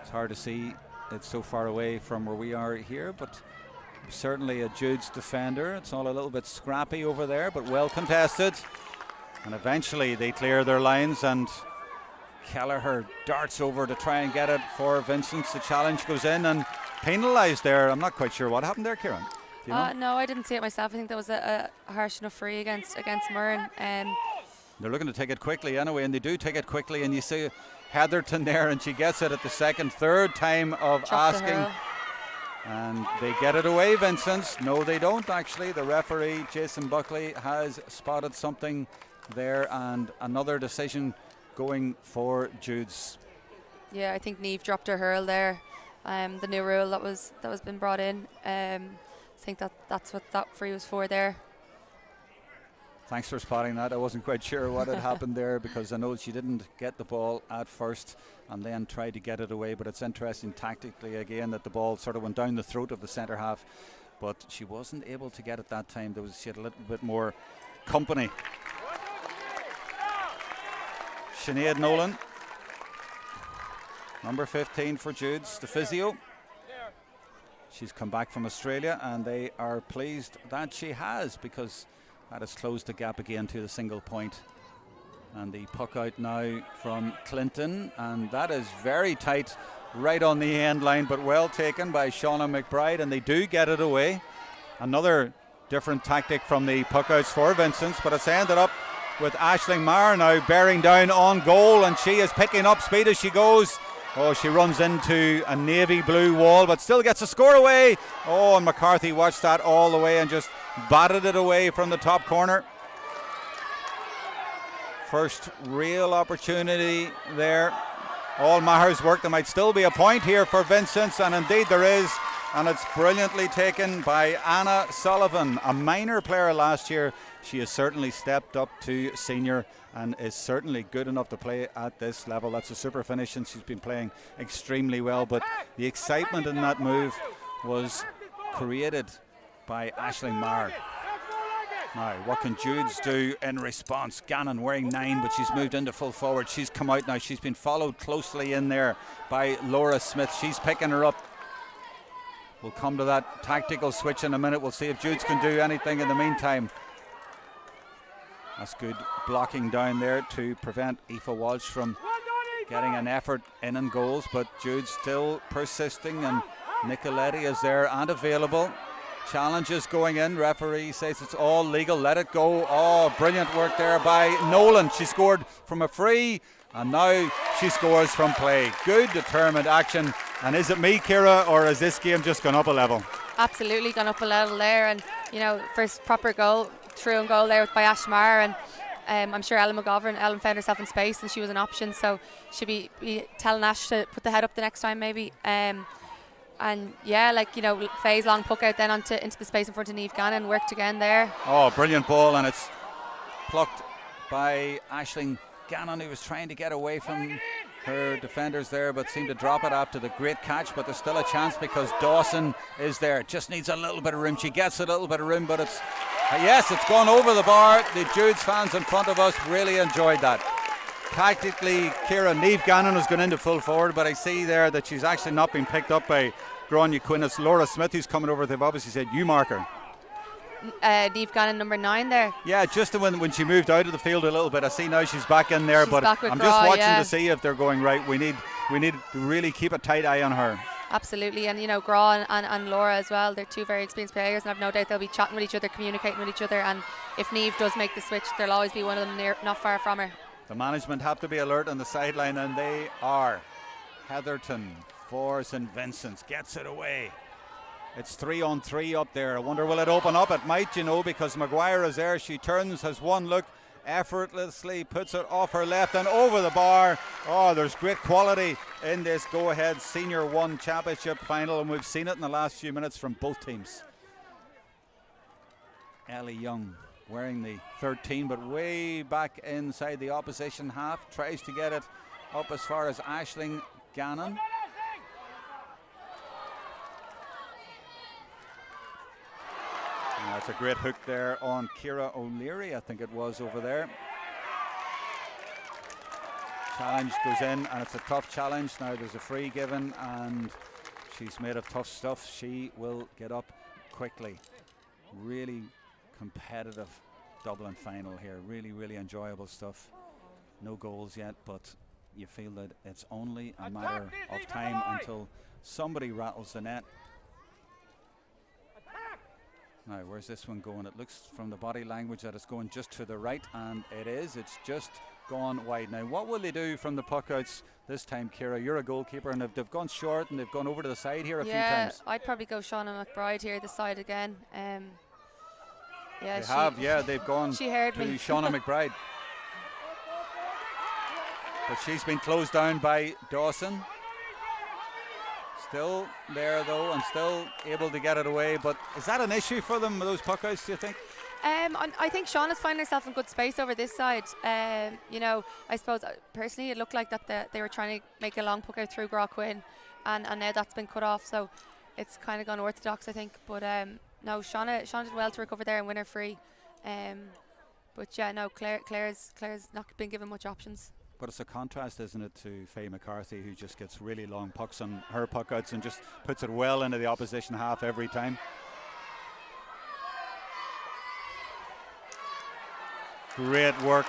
it's hard to see, it's so far away from where we are here, but certainly a Jude's defender. It's all a little bit scrappy over there, but well contested. And eventually they clear their lines, and Kelleher darts over to try and get it for Vincent's. The challenge goes in and penalised there. I'm not quite sure what happened there, Kieran. Do you know? No, I didn't see it myself. I think that was a harsh enough free against Murren. They're looking to take it quickly anyway, and they do take it quickly, and you see Heatherton there, and she gets it at the third time of asking. And they get it away, Vincent's. No, they don't actually. The referee, Jason Buckley, has spotted something there, and another decision going for Jude's. Yeah, I think Naomh dropped her hurl there. The new rule that was been brought in. I think that's what that free was for there. Thanks for spotting that. I wasn't quite sure what had happened there, because I know she didn't get the ball at first and then tried to get it away, but it's interesting tactically again that the ball sort of went down the throat of the centre half, but she wasn't able to get it that time. She had a little bit more company. Sinead Nolan, number 15 for Jude's, the physio. She's come back from Australia, and they are pleased that she has, because that has closed the gap again to the single point. And the puck out now from Clinton, and that is very tight right on the end line, but well taken by Shauna McBride, and they do get it away. Another different tactic from the puck outs for Vincent's, but it's ended up with Aisling Maher now bearing down on goal, and she is picking up speed as she goes. Oh, she runs into a navy blue wall, but still gets a score away. Oh, and McCarthy watched that all the way and just batted it away from the top corner. First real opportunity there. All Maher's work. There might still be a point here for Vincent's, and indeed there is, and it's brilliantly taken by Anna Sullivan, a minor player last year. She has certainly stepped up to senior and is certainly good enough to play at this level. That's a super finish, and she's been playing extremely well, but the excitement in that move was created by Aisling Maher. Now, what can Jude's do in response? Gannon wearing 9, but she's moved into full forward. She's come out now. She's been followed closely in there by Laura Smith. She's picking her up. We'll come to that tactical switch in a minute. We'll see if Jude's can do anything in the meantime. That's good blocking down there to prevent Aoife Walsh from getting an effort in and goals, but Jude's still persisting, and Nicoletti is there and available. Challenges going in. Referee says it's all legal. Let it go. Oh, brilliant work there by Nolan. She scored from a free, and now she scores from play. Good determined action. And is it me, Ciara, or has this game just gone up a level? Absolutely gone up a level there, and first proper goal, through and goal there by Ash Maher, and I'm sure Ellen found herself in space, and she was an option, so she'll be telling Ash to put the head up the next time maybe. And yeah, Faye's long puck out then into the space in front of Naomh Gannon worked again there. Oh, brilliant ball, and it's plucked by Aisling Gannon, who was trying to get away from her defenders there, but seemed to drop it after the great catch. But there's still a chance because Dawson is there. Just needs a little bit of room. She gets a little bit of room, but it's gone over the bar. The Jude's fans in front of us really enjoyed that. Tactically, Ciara, Naomh Gannon has gone into full forward, but I see there that she's actually not been picked up by Grania Quinn. It's Laura Smith who's coming over. They've obviously said, you mark her. Naomh Gannon, number 9 there. Yeah, just when she moved out of the field a little bit. I see now she's back in there, She's but back with I'm Gra, just watching yeah. to see if they're going right. We need to really keep a tight eye on her. Absolutely, and Gra and Laura as well, they're two very experienced players, and I've no doubt they'll be chatting with each other, communicating with each other, and if Naomh does make the switch, there'll always be one of them not far from her. The management have to be alert on the sideline, and they are. Heatherton for St. Vincent's gets it away. It's 3-on-3 up there. I wonder will it open up? It might, because Maguire is there. She turns, has one look, effortlessly puts it off her left and over the bar. Oh, there's great quality in this go-ahead Senior 1 Championship final, and we've seen it in the last few minutes from both teams. Ellie Young wearing the 13, but way back inside the opposition half, tries to get it up as far as Aisling Gannon. That's a great hook there on Ciara O'Leary, I think it was over there. Challenge goes in, and it's a tough challenge. Now there's a free given, and she's made of tough stuff. She will get up quickly. Really competitive Dublin final here. Really, really enjoyable stuff. No goals yet, but you feel that it's only a matter of time until somebody rattles the net. Now, where's this one going? It looks from the body language that it's going just to the right, and it is. It's just gone wide. Now, what will they do from the puck outs this time, Ciara? You're a goalkeeper, and they've gone short and they've gone over to the side here a few times. Yeah, I'd probably go Shauna McBride here, the side again. They've gone she heard to me. Shauna McBride. But she's been closed down by Dawson. Still there though, and still able to get it away. But is that an issue for them, those puck outs, do you think? I think Shauna's finding herself in good space over this side. I suppose personally it looked like that they were trying to make a long puck out through Jerome Quinn, and now that's been cut off, so it's kind of gone orthodox, I think. But no, Shauna did well to recover there and win her free. But yeah, no, Claire's not been given much options. But it's a contrast, isn't it, to Faye McCarthy, who just gets really long pucks on her puck outs and just puts it well into the opposition half every time. Great work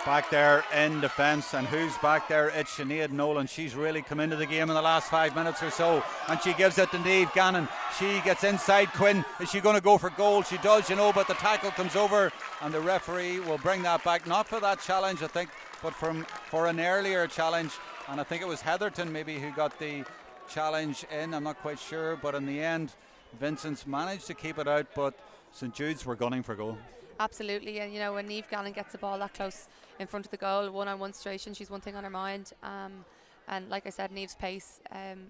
back there in defence, and who's back there? It's Sinead Nolan. She's really come into the game in the last 5 minutes or so, and she gives it to Naomh Gannon. She gets inside Quinn. Is she going to go for goal? She does, but the tackle comes over, and the referee will bring that back, not for that challenge, I think, but for an earlier challenge, and I think it was Heatherton maybe who got the challenge in. I'm not quite sure, but in the end Vincent's managed to keep it out, but St. Jude's were gunning for goal. Absolutely, and when Naomh Gannon gets the ball that close in front of the goal, one-on-one situation, she's one thing on her mind, and like I said, Naomh's pace,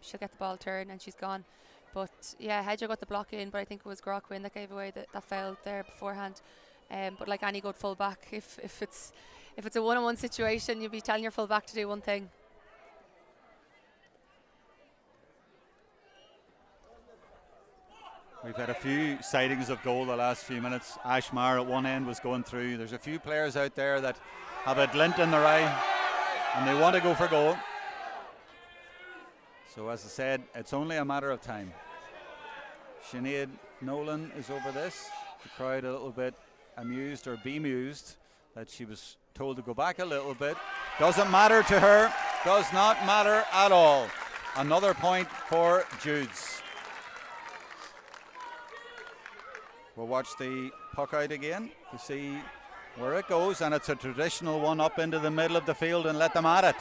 she'll get the ball turned and she's gone. But yeah, Hedger got the block in, but I think it was Jerome Quinn that gave away that foul there beforehand. But like any good full back, if it's a one-on-one situation, you'll be telling your full back to do one thing. We've had a few sightings of goal the last few minutes. Ashmar at one end was going through. There's a few players out there that have a glint in their eye and they want to go for goal. So as I said, it's only a matter of time. Sinead Nolan is over this. The crowd a little bit amused or bemused that she was told to go back a little bit. Doesn't matter to her. Does not matter at all. Another point for Jude's. We'll watch the puck out again to see where it goes, and it's a traditional one up into the middle of the field and let them at it.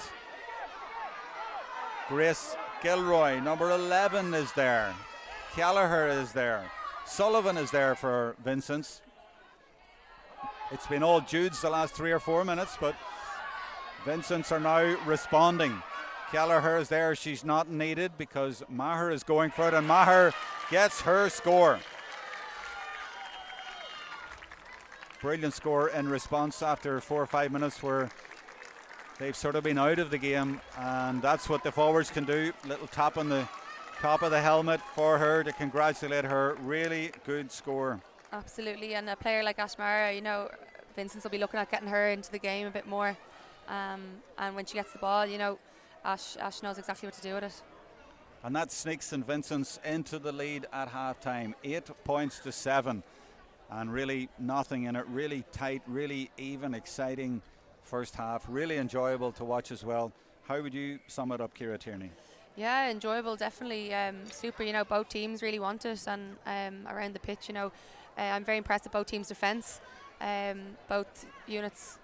Grace Gilroy, number 11, is there. Gallagher is there. Sullivan is there for Vincent's. It's been all Jude's the last 3 or 4 minutes, but Vincent's are now responding. Gallagher is there. She's not needed because Maher is going for it, and Maher gets her score. Brilliant score in response after 4 or 5 minutes where they've sort of been out of the game, and that's what the forwards can do. Little tap on the top of the helmet for her to congratulate her. Really good score. Absolutely, and a player like Ashmara, Vincent will be looking at getting her into the game a bit more, and when she gets the ball, Ash knows exactly what to do with it. And that sneaks St. Vincent's into the lead at half time, 8 points to 7. and really nothing in it. Really tight, really even, exciting first half. Really enjoyable to watch as well. How would you sum it up, Ciara Tierney? Yeah, enjoyable, definitely. Super, both teams really want it, and around the pitch, I'm very impressed with both teams' defence. Both units,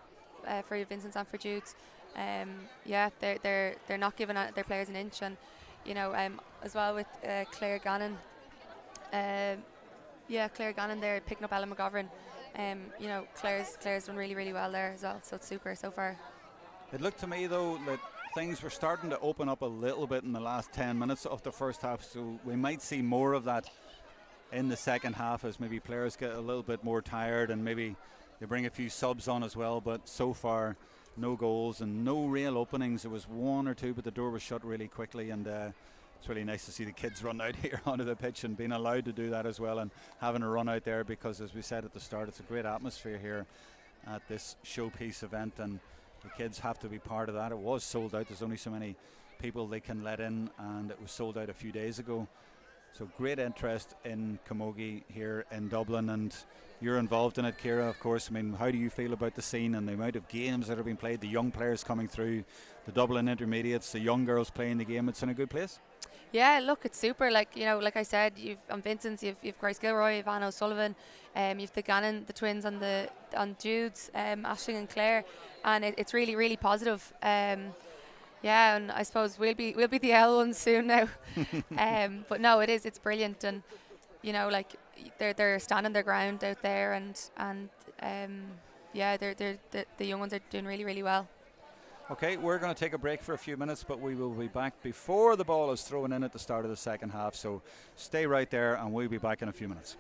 for Vincent and for Jude's. They're not giving their players an inch, and as well with Claire Gannon. Claire Gannon there picking up Ellen McGovern. Claire's done really, really well there as well, so it's super so far. It looked to me though that things were starting to open up a little bit in the last 10 minutes of the first half, so we might see more of that in the second half as maybe players get a little bit more tired and maybe they bring a few subs on as well. But so far, no goals and no real openings. There was one or two, but the door was shut really quickly, and it's really nice to see the kids run out here onto the pitch and being allowed to do that as well, and having a run out there, because as we said at the start, it's a great atmosphere here at this showpiece event, and the kids have to be part of that. It was sold out. There's only so many people they can let in, and it was sold out a few days ago. So great interest in camogie here in Dublin, and you're involved in it, Ciara, of course. I mean, how do you feel about the scene and the amount of games that are being played, the young players coming through, the Dublin intermediates, the young girls playing the game? It's in a good place? Yeah, look, it's super. Like I said, you've on Vincent's, you've Grace Gilroy, you've Anne O'Sullivan, you've the Gannon, the twins on Jude's, Aisling and Claire, and it's really, really positive. And I suppose we'll be the L ones soon now. But no, it's brilliant, and they're standing their ground out there, and the young ones are doing really, really well. Okay, we're going to take a break for a few minutes, but we will be back before the ball is thrown in at the start of the second half. So stay right there, and we'll be back in a few minutes.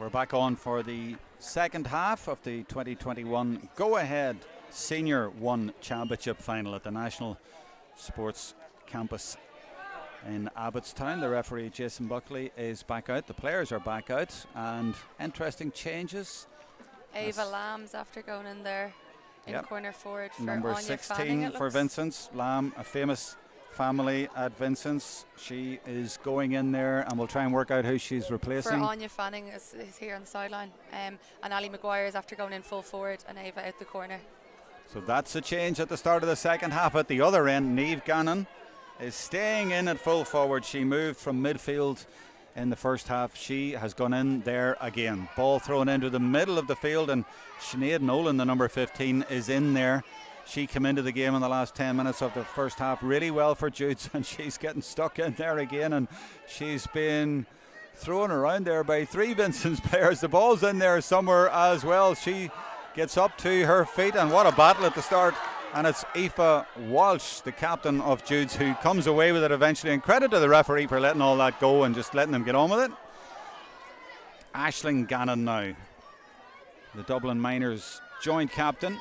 We're back on for the second half of the 2021 Go-Ahead Senior 1 Championship final at the National Sports Campus in Abbotstown. The referee, Jason Buckley, is back out. The players are back out, and interesting changes. Ava Lamb's after going in there in corner forward for number Anya 16 Fanning, for Vincent. Lamb, a famous family at Vincent's. She is going in there, and we'll try and work out who she's replacing. For Anya Fanning is here on the sideline, and Ali Maguire is after going in full forward, and Ava out the corner. So that's a change at the start of the second half. At the other end, Naomh Gannon is staying in at full forward. She moved from midfield in the first half. She has gone in there again. Ball thrown into the middle of the field, and Sinead Nolan, the number 15, is in there. She came into the game in the last 10 minutes of the first half really well for Jude, and she's getting stuck in there again, and she's been thrown around there by 3 Vincent's players. The ball's in there somewhere as well. She gets up to her feet, and what a battle at the start. And it's Aoife Walsh, the captain of Jude's, who comes away with it eventually, and credit to the referee for letting all that go and just letting them get on with it. Aisling Gannon now, the Dublin Miners joint captain,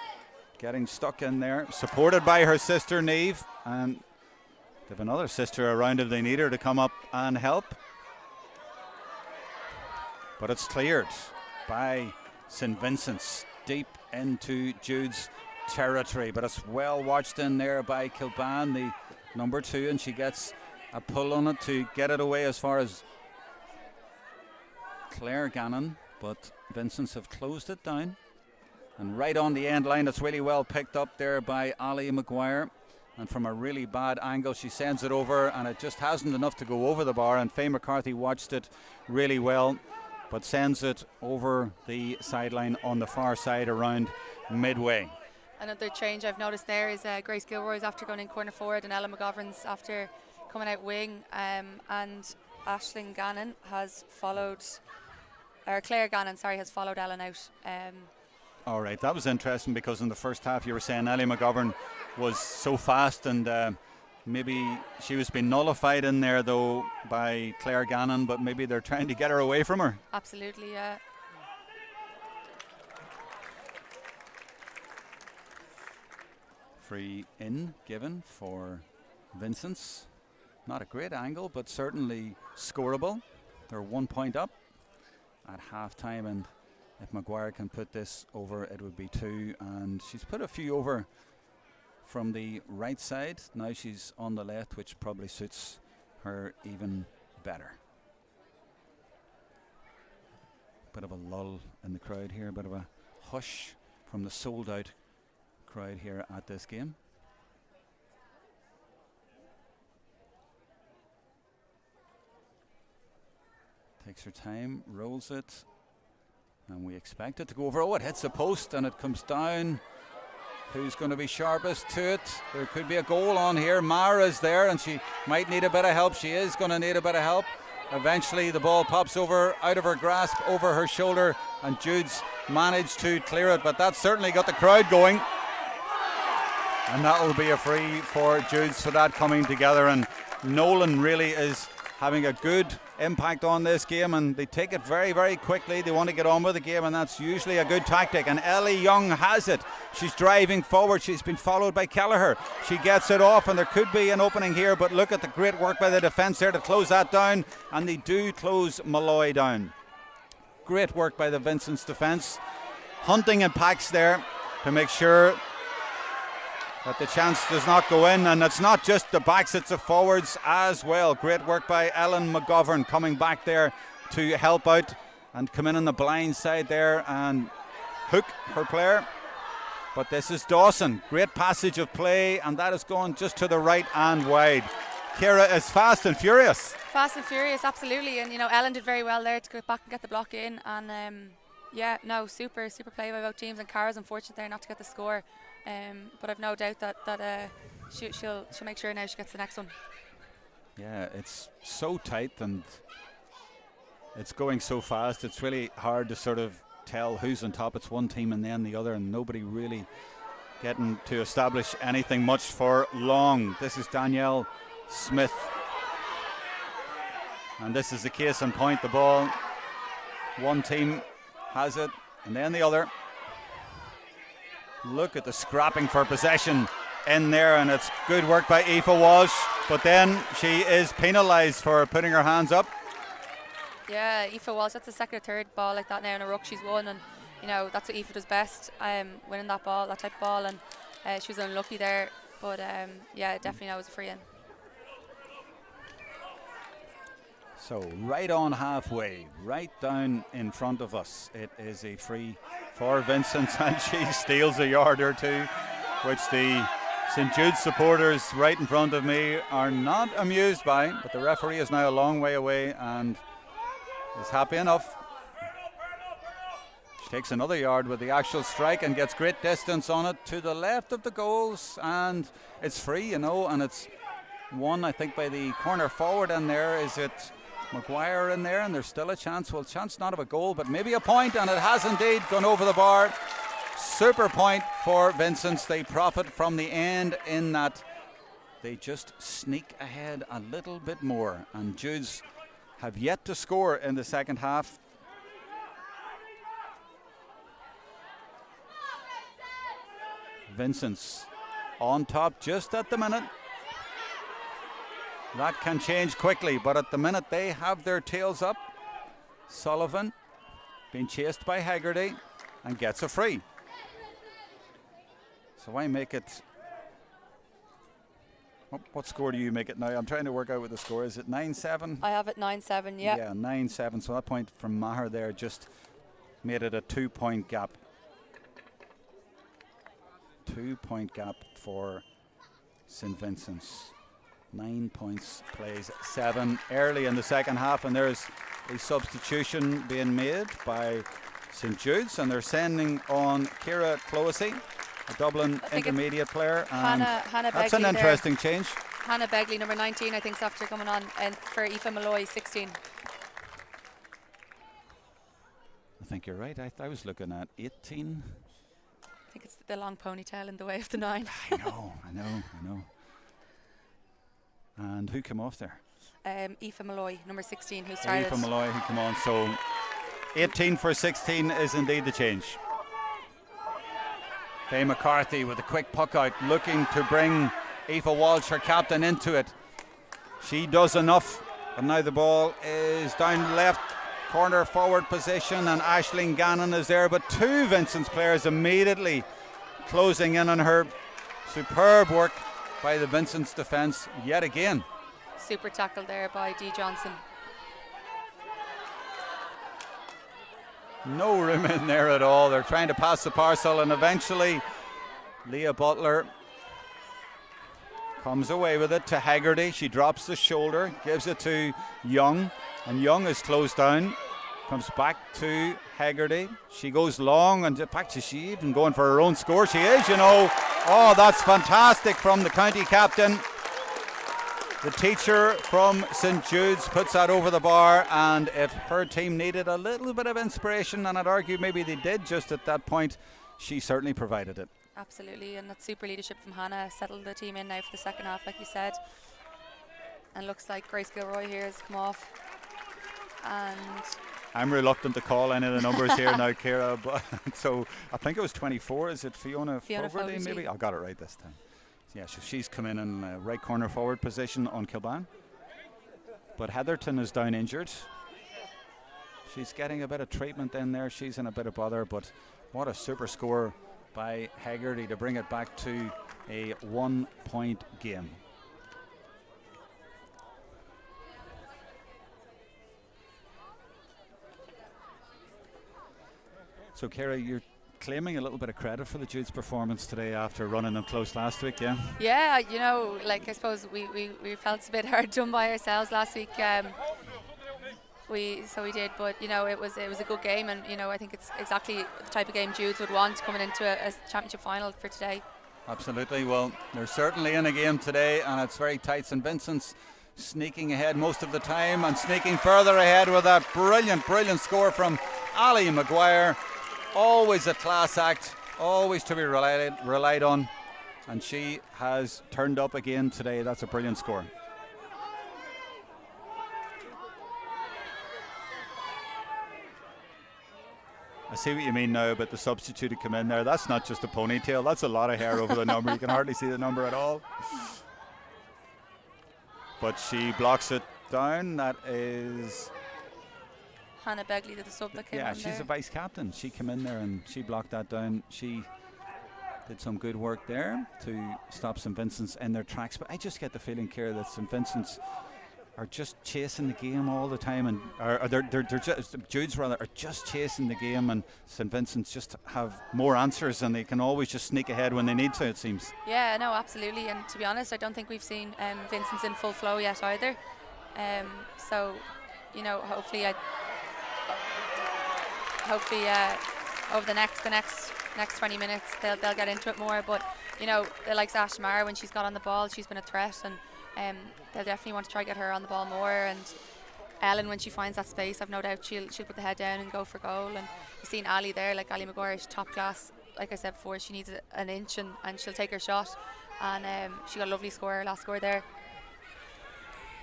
getting stuck in there, supported by her sister Naomh, and they have another sister around if they need her to come up and help. But it's cleared by St Vincent's deep into Jude's territory, but it's well watched in there by Kilban, the number 2, and she gets a pull on it to get it away as far as Claire Gannon, but Vincent's have closed it down. And right on the end line, it's really well picked up there by Ali Maguire, and from a really bad angle she sends it over, and it just hasn't enough to go over the bar, and Faye McCarthy watched it really well, but sends it over the sideline on the far side around midway. Another change I've noticed there is Grace Gilroy's after going in corner forward, and Ella McGovern's after coming out wing, and Aisling Gannon has followed, or Claire Gannon, sorry, has followed Ellen out. All right, that was interesting, because in the first half you were saying Ellie McGovern was so fast, and maybe she was being nullified in there though by Claire Gannon, but maybe they're trying to get her away from her. Absolutely, yeah. Free in given for Vincent's. Not a great angle, but certainly scoreable. They're 1 point up at half time, and if Maguire can put this over, it would be 2, and she's put a few over from the right side. Now she's on the left, which probably suits her even better. Bit of a lull in the crowd here, a bit of a hush from the sold out crowd here at this game. Takes her time, rolls it, and we expect it to go over. Oh, it hits the post and it comes down. Who's going to be sharpest to it? There could be a goal on here. Mara's there, and she might need a bit of help. She is going to need a bit of help. Eventually the ball pops over, out of her grasp, over her shoulder, and Jude's managed to clear it, but that certainly got the crowd going. And that will be a free for Jude's for that coming together, and Nolan really is having a good impact on this game, and they take it very, very quickly. They want to get on with the game, and that's usually a good tactic. And Ellie Young has it. She's driving forward. She's been followed by Kelleher. She gets it off, and there could be an opening here, but look at the great work by the defence there to close that down, and they do close Malloy down. Great work by the Vincent's defence, hunting in packs there to make sure that the chance does not go in, and it's not just the backs, it's the forwards as well. Great work by Ellen McGovern coming back there to help out and come in on the blind side there and hook her player. But this is Dawson. Great passage of play, and that is going just to the right and wide. Ciara is fast and furious. Fast and furious, absolutely. And, you know, Ellen did very well there to go back and get the block in. And, super play by both teams. And Cara's unfortunate there not to get the score. But I've no doubt that she'll make sure now she gets the next one. Yeah, it's so tight and it's going so fast. It's really hard to sort of tell who's on top. It's one team and then the other, and nobody really getting to establish anything much for long. This is Danielle Smith, and this is the case in point. The ball One team has it, and then the other. Look at the scrapping for possession in there, and it's good work by Aoife Walsh, but then she is penalised for putting her hands up. Yeah, Aoife Walsh, that's the second or third ball like that now in a ruck she's won, and that's what Aoife does best, winning that ball, that type of ball, and she was unlucky there, but yeah, definitely that was a free in. So right on halfway, right down in front of us, it is a free for Vincent, and she steals a yard or two, which the St Jude supporters right in front of me are not amused by, but the referee is now a long way away and is happy enough. She takes another yard with the actual strike and gets great distance on it to the left of the goals, and it's free, and it's won, I think, by the corner forward in there. Is it Maguire in there? And there's still a chance. Well, chance not of a goal, but maybe a point, and it has indeed gone over the bar. Super point for Vincent. They profit from the end in that they just sneak ahead a little bit more, and Jude's have yet to score in the second half. Vincent's on top just at the minute. That can change quickly, but at the minute they have their tails up. Sullivan being chased by Haggerty and gets a free. So I make it. What score do you make it now? I'm trying to work out what the score is. It 9-7? I have it 9-7, yeah. Yeah, 9-7. So that point from Maher there just made it a 2-point gap. 2-point gap for St Vincent's. 9 points, plays 7 early in the second half, and there's a substitution being made by St Jude's, and they're sending on Ciara Clohessy, a Dublin intermediate player. And Hannah that's Begley an interesting change. Hannah Begley, number 19, I think, is after coming on, and for Aoife Malloy, 16. I think you're right. I was looking at 18. I think it's the long ponytail in the way of the 9. I know. And who came off there? Aoife Malloy, number 16, who started. Aoife Malloy, who came on. So 18 for 16 is indeed the change. Faye McCarthy with a quick puck out, looking to bring Aoife Walsh, her captain, into it. She does enough, but now the ball is down left corner forward position, and Aisling Gannon is there, but two Vincent's players immediately closing in on her. Superb work by the Vincent's defence yet again. Super tackle there by Dee Johnson. No room in there at all. They're trying to pass the parcel, and eventually Leah Butler comes away with it to Haggerty. She drops the shoulder, gives it to Young, and Young is closed down. Comes back to Haggerty. She goes long, and in fact, is she even going for her own score? She is, Oh, that's fantastic from the county captain. The teacher from St Jude's puts that over the bar, and if her team needed a little bit of inspiration, and I'd argue maybe they did just at that point, she certainly provided it. Absolutely, and that super leadership from Hannah settled the team in now for the second half, like you said. And looks like Grace Gilroy here has come off. And I'm reluctant to call any of the numbers here now, Ciara, but so I think it was 24. Is it Fiona Fogarty maybe? I got it right this time. Yeah, so she's come in right corner forward position on Kilban. But Heatherton is down injured. She's getting a bit of treatment in there. She's in a bit of bother, but what a super score by Haggerty to bring it back to a 1-point game. So, Ciara, you're claiming a little bit of credit for the Jude's performance today after running them close last week, yeah? Yeah, I suppose we felt a bit hard done by ourselves last week. We did, but it was a good game, and I think it's exactly the type of game Jude's would want coming into a championship final for today. Absolutely. Well, they're certainly in a game today, and it's very tight. St Vincent's sneaking ahead most of the time, and sneaking further ahead with that brilliant score from Ali Maguire. Always a class act, always to be relied on, and she has turned up again today. That's a brilliant score. I see what you mean now about the substitute to come in there. That's not just a ponytail. That's a lot of hair over the number. You can hardly see the number at all. But she blocks it down. That is Hannah Begley, the sub that came in. Yeah, she's a vice captain. She came in there and she blocked that down. She did some good work there to stop St Vincent's in their tracks. But I just get the feeling, Ciara, that St Vincent's are just chasing the game all the time, and they're just, Jude's rather, are just chasing the game, and St Vincent's just have more answers, and they can always just sneak ahead when they need to, it seems. Yeah, no, absolutely. And to be honest, I don't think we've seen Vincent's in full flow yet either. So, you know, hopefully over the next 20 minutes they'll get into it more. But you know, the likes of Ash Mara, when she's got on the ball, she's been a threat, and they'll definitely want to try to get her on the ball more. And Ellen, when she finds that space, I've no doubt she'll put the head down and go for goal. And you've seen Ali there, like Ali Maguire, she's top class. Like I said before, she needs an inch and she'll take her shot. And she got a lovely score, last score there.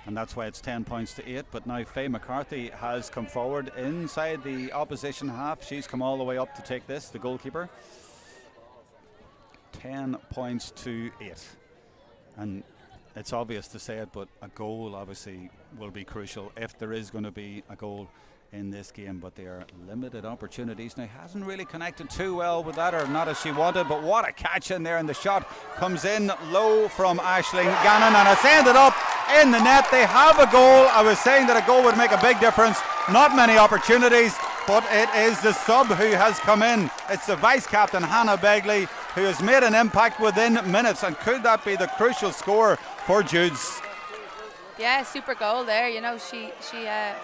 And that's why it's 10 points to 8. But now Faye McCarthy has come forward inside the opposition half. She's come all the way up to take this, the goalkeeper. 10 points to 8. And it's obvious to say it, but a goal obviously will be crucial if there is going to be a goal in this game. But they are limited opportunities. Now, hasn't really connected too well with that, or not as she wanted, but what a catch in there, and the shot comes in low from Aisling Gannon, and it's ended up in the net. They have a goal. I was saying that a goal would make a big difference. Not many opportunities, but it is the sub who has come in. It's the vice captain, Hannah Begley, who has made an impact within minutes, and could that be the crucial score for Jude's? Yeah, super goal there. You know, she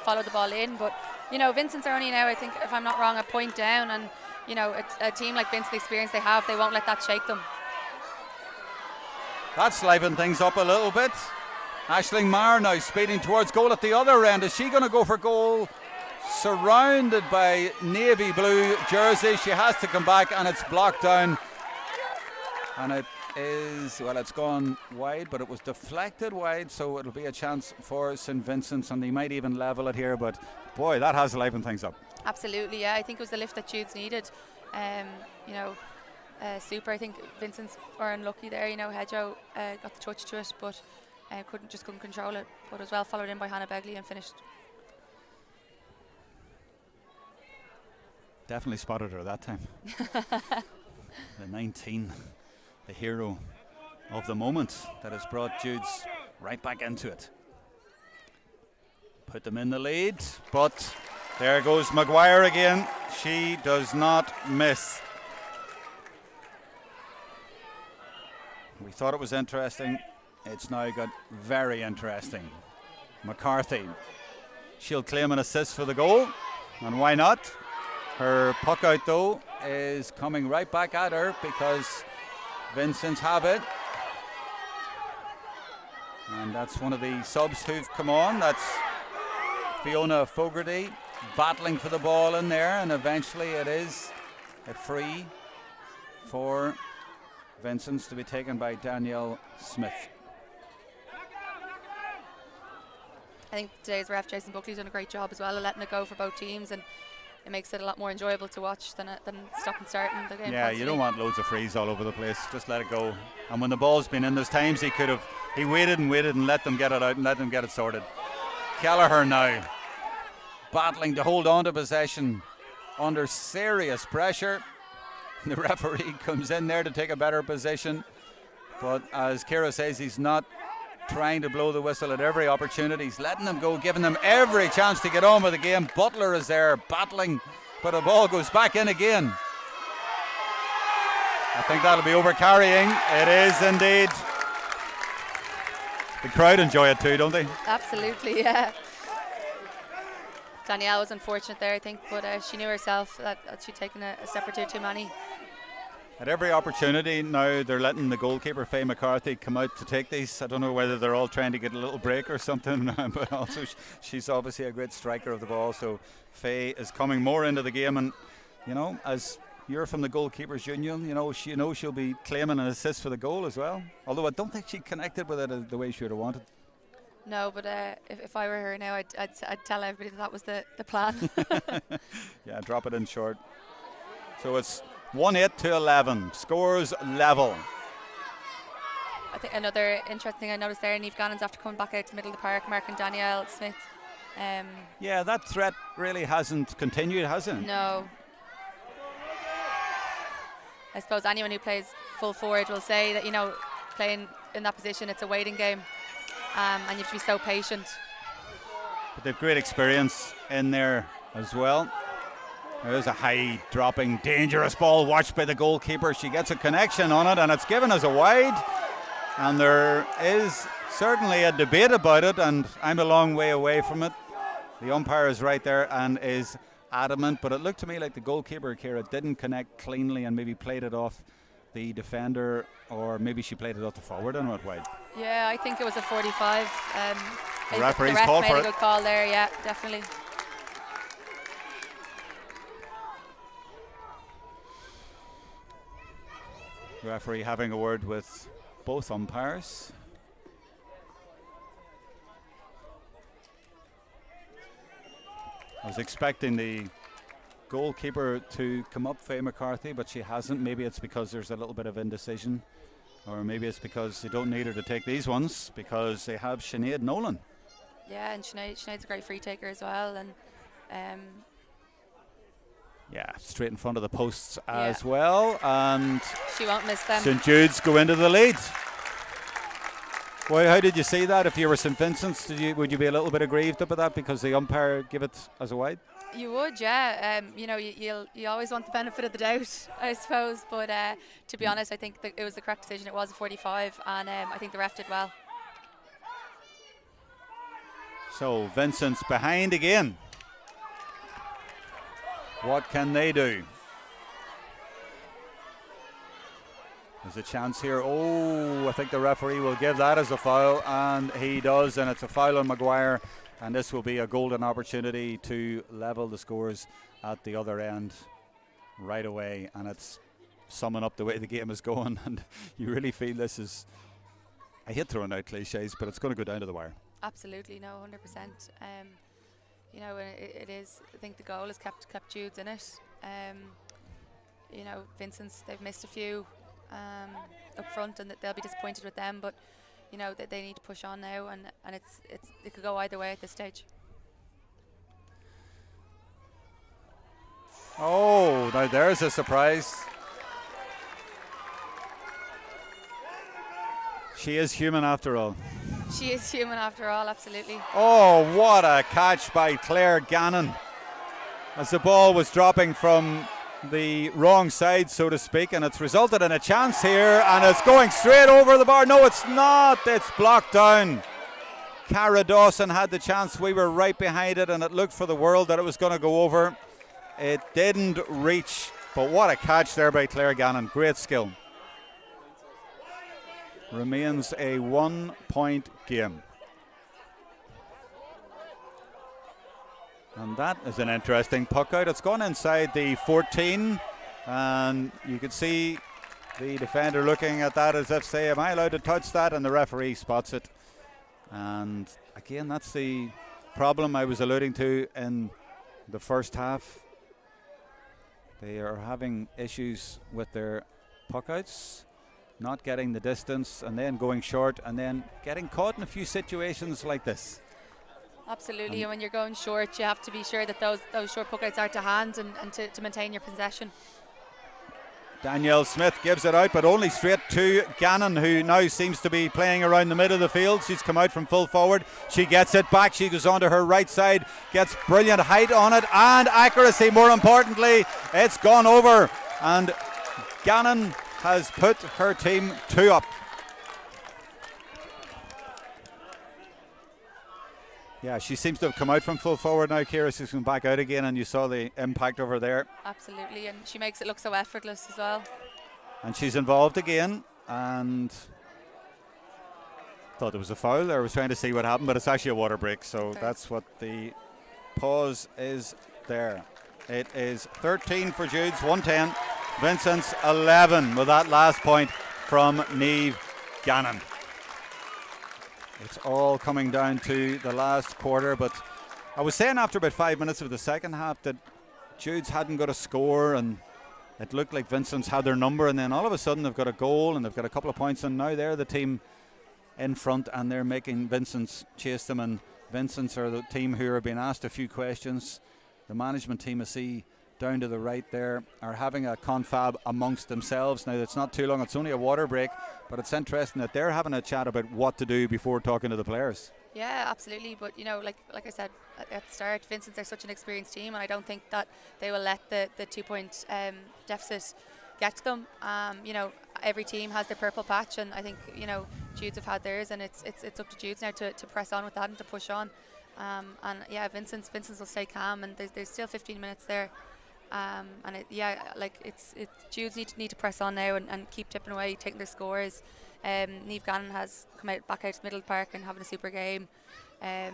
followed the ball in, but you know, Vincent's are only now, I think, if I'm not wrong, a point down, and you know, a team like Vincent, the experience they have, they won't let that shake them. That's livened things up a little bit. Aisling Marr now speeding towards goal at the other end. Is she going to go for goal? Surrounded by navy blue jersey. She has to come back, and it's blocked down. And it is, well, it's gone wide, but it was deflected wide, so it'll be a chance for St Vincent's, and they might even level it here. But boy, that has livened things up. Absolutely, yeah. I think it was the lift that Jude's needed. You know, super. I think Vincent's were unlucky there. You know, Hedgerow got the touch to it, but couldn't control it. But as well followed in by Hannah Begley and finished. Definitely spotted her that time. The 19, the hero of the moment that has brought Jude's right back into it. Put them in the lead, but there goes Maguire again. She does not miss. We thought it was interesting. It's now got very interesting. McCarthy, she'll claim an assist for the goal, and why not? Her puck out though is coming right back at her because Vincent's have it. And that's one of the subs who've come on. That's Fiona Fogarty battling for the ball in there, and eventually it is a free for Vincent's to be taken by Danielle Smith. I think today's ref Jason Buckley's done a great job as well of letting it go for both teams, and it makes it a lot more enjoyable to watch than stop and start in the game. Yeah, constantly. You don't want loads of frees all over the place. Just let it go. And when the ball's been in, there's times he waited and let them get it out and let them get it sorted. Kelleher now battling to hold on to possession under serious pressure. The referee comes in there to take a better position, but as Ciara says, he's not trying to blow the whistle at every opportunity. He's letting them go, giving them every chance to get on with the game. Butler is there battling, but the ball goes back in again. I think that'll be over carrying. It is indeed. The crowd enjoy it too, don't they? Absolutely, yeah. Danielle was unfortunate there, I think, but she knew herself that she'd taken a step or two too many. At every opportunity now, they're letting the goalkeeper Faye McCarthy come out to take these. I don't know whether they're all trying to get a little break or something, but also she's obviously a great striker of the ball. So Faye is coming more into the game, and you know, as you're from the goalkeepers union, you know she'll be claiming an assist for the goal as well. Although I don't think she connected with it the way she would have wanted. No, but if I were her now, I'd tell everybody that was the plan. Yeah, drop it in short. So it's 1-8 to 11. Scores level. I think another interesting thing I noticed there, Naomh Gannon's after coming back out to the middle of the park, marking Danielle Smith. Yeah, that threat really hasn't continued, has it? No. I suppose anyone who plays full forward will say that, playing in that position, it's a waiting game, and you have to be so patient. But they've great experience in there as well. There's a high dropping dangerous ball watched by the goalkeeper. She gets a connection on it and it's given as a wide, and there is certainly a debate about it, and I'm a long way away from it. The umpire is right there and is adamant, but it looked to me like the goalkeeper, Ciara, didn't connect cleanly and maybe played it off the defender, or maybe she played it off the forward and went wide. Yeah, I think it was a 45. The referee's the ref called made for a it. good call there, yeah, definitely. The referee having a word with both umpires. I was expecting the goalkeeper to come up, Faye McCarthy, but she hasn't. Maybe it's because there's a little bit of indecision, or maybe it's because they don't need her to take these ones because they have Sinead Nolan. Yeah, and Sinead's a great free taker as well, and yeah, straight in front of the posts as well, and she won't miss them. St Jude's go into the lead. Well, how did you see that? If you were St Vincent's, would you be a little bit aggrieved about that because the umpire give it as a wide? You would, yeah. You always want the benefit of the doubt, I suppose. But to be honest, I think it was the correct decision. It was a 45, and I think the ref did well. So Vincent's behind again. What can they do? There's a chance here. Oh, I think the referee will give that as a foul, and he does, and it's a foul on Maguire, and this will be a golden opportunity to level the scores at the other end right away, and it's summing up the way the game is going, and you really feel this is, I hate throwing out cliches, but it's going to go down to the wire. Absolutely, no, 100%. It is, I think the goal has kept Jude's in it. Vincent's, they've missed a few up front, and they'll be disappointed with them, but that they need to push on now, and it could go either way at this stage. Oh, now there's a surprise. She is human after all. She is human after all, absolutely. Oh, what a catch by Claire Gannon as the ball was dropping from the wrong side, so to speak, and it's resulted in a chance here, and it's going straight over the bar. No, it's not. It's blocked down. Cara Dawson had the chance. We were right behind it, and it looked for the world that it was going to go over. It didn't reach, but what a catch there by Claire Gannon. Great skill. Remains a 1-point game. And that is an interesting puck out. It's gone inside the 14, and you could see the defender looking at that as if say, am I allowed to touch that? And the referee spots it. And again, that's the problem I was alluding to in the first half. They are having issues with their puck outs, not getting the distance, and then going short, and then getting caught in a few situations like this. Absolutely, and when you're going short, you have to be sure that those short puck outs are to hand and to maintain your possession. Danielle Smith gives it out, but only straight to Gannon, who now seems to be playing around the middle of the field. She's come out from full forward. She gets it back. She goes onto her right side, gets brilliant height on it and accuracy, more importantly. It's gone over, and Gannon has put her team 2 up. Yeah, she seems to have come out from full forward now, Ciara. She's come back out again, and you saw the impact over there. Absolutely, and she makes it look so effortless as well. And she's involved again, and thought there was a foul. I was trying to see what happened, but it's actually a water break, so that's what the pause is there. It is 13 for Jude's, 110. Vincent's 11 with that last point from Naomh Gannon. It's all coming down to the last quarter, but I was saying after about 5 minutes of the second half that Jude's hadn't got a score, and it looked like Vincent's had their number, and then all of a sudden they've got a goal and they've got a couple of points, and now they're the team in front and they're making Vincent's chase them, and Vincent's are the team who are being asked a few questions. The management team, I see down to the right there, are having a confab amongst themselves. Now it's not too long, it's only a water break, but it's interesting that they're having a chat about what to do before talking to the players. Yeah, absolutely. But like I said at the start, Vincent's are such an experienced team, and I don't think that they will let the 2-point deficit get to them. Every team has their purple patch, and I think Jude's have had theirs, and it's up to Jude's now to press on with that and to push on. Vincent's will stay calm, and there's still 15 minutes there. Jude's need to press on now and keep tipping away, taking their scores. Naomh Gannon has come back out to Middle Park and having a super game. It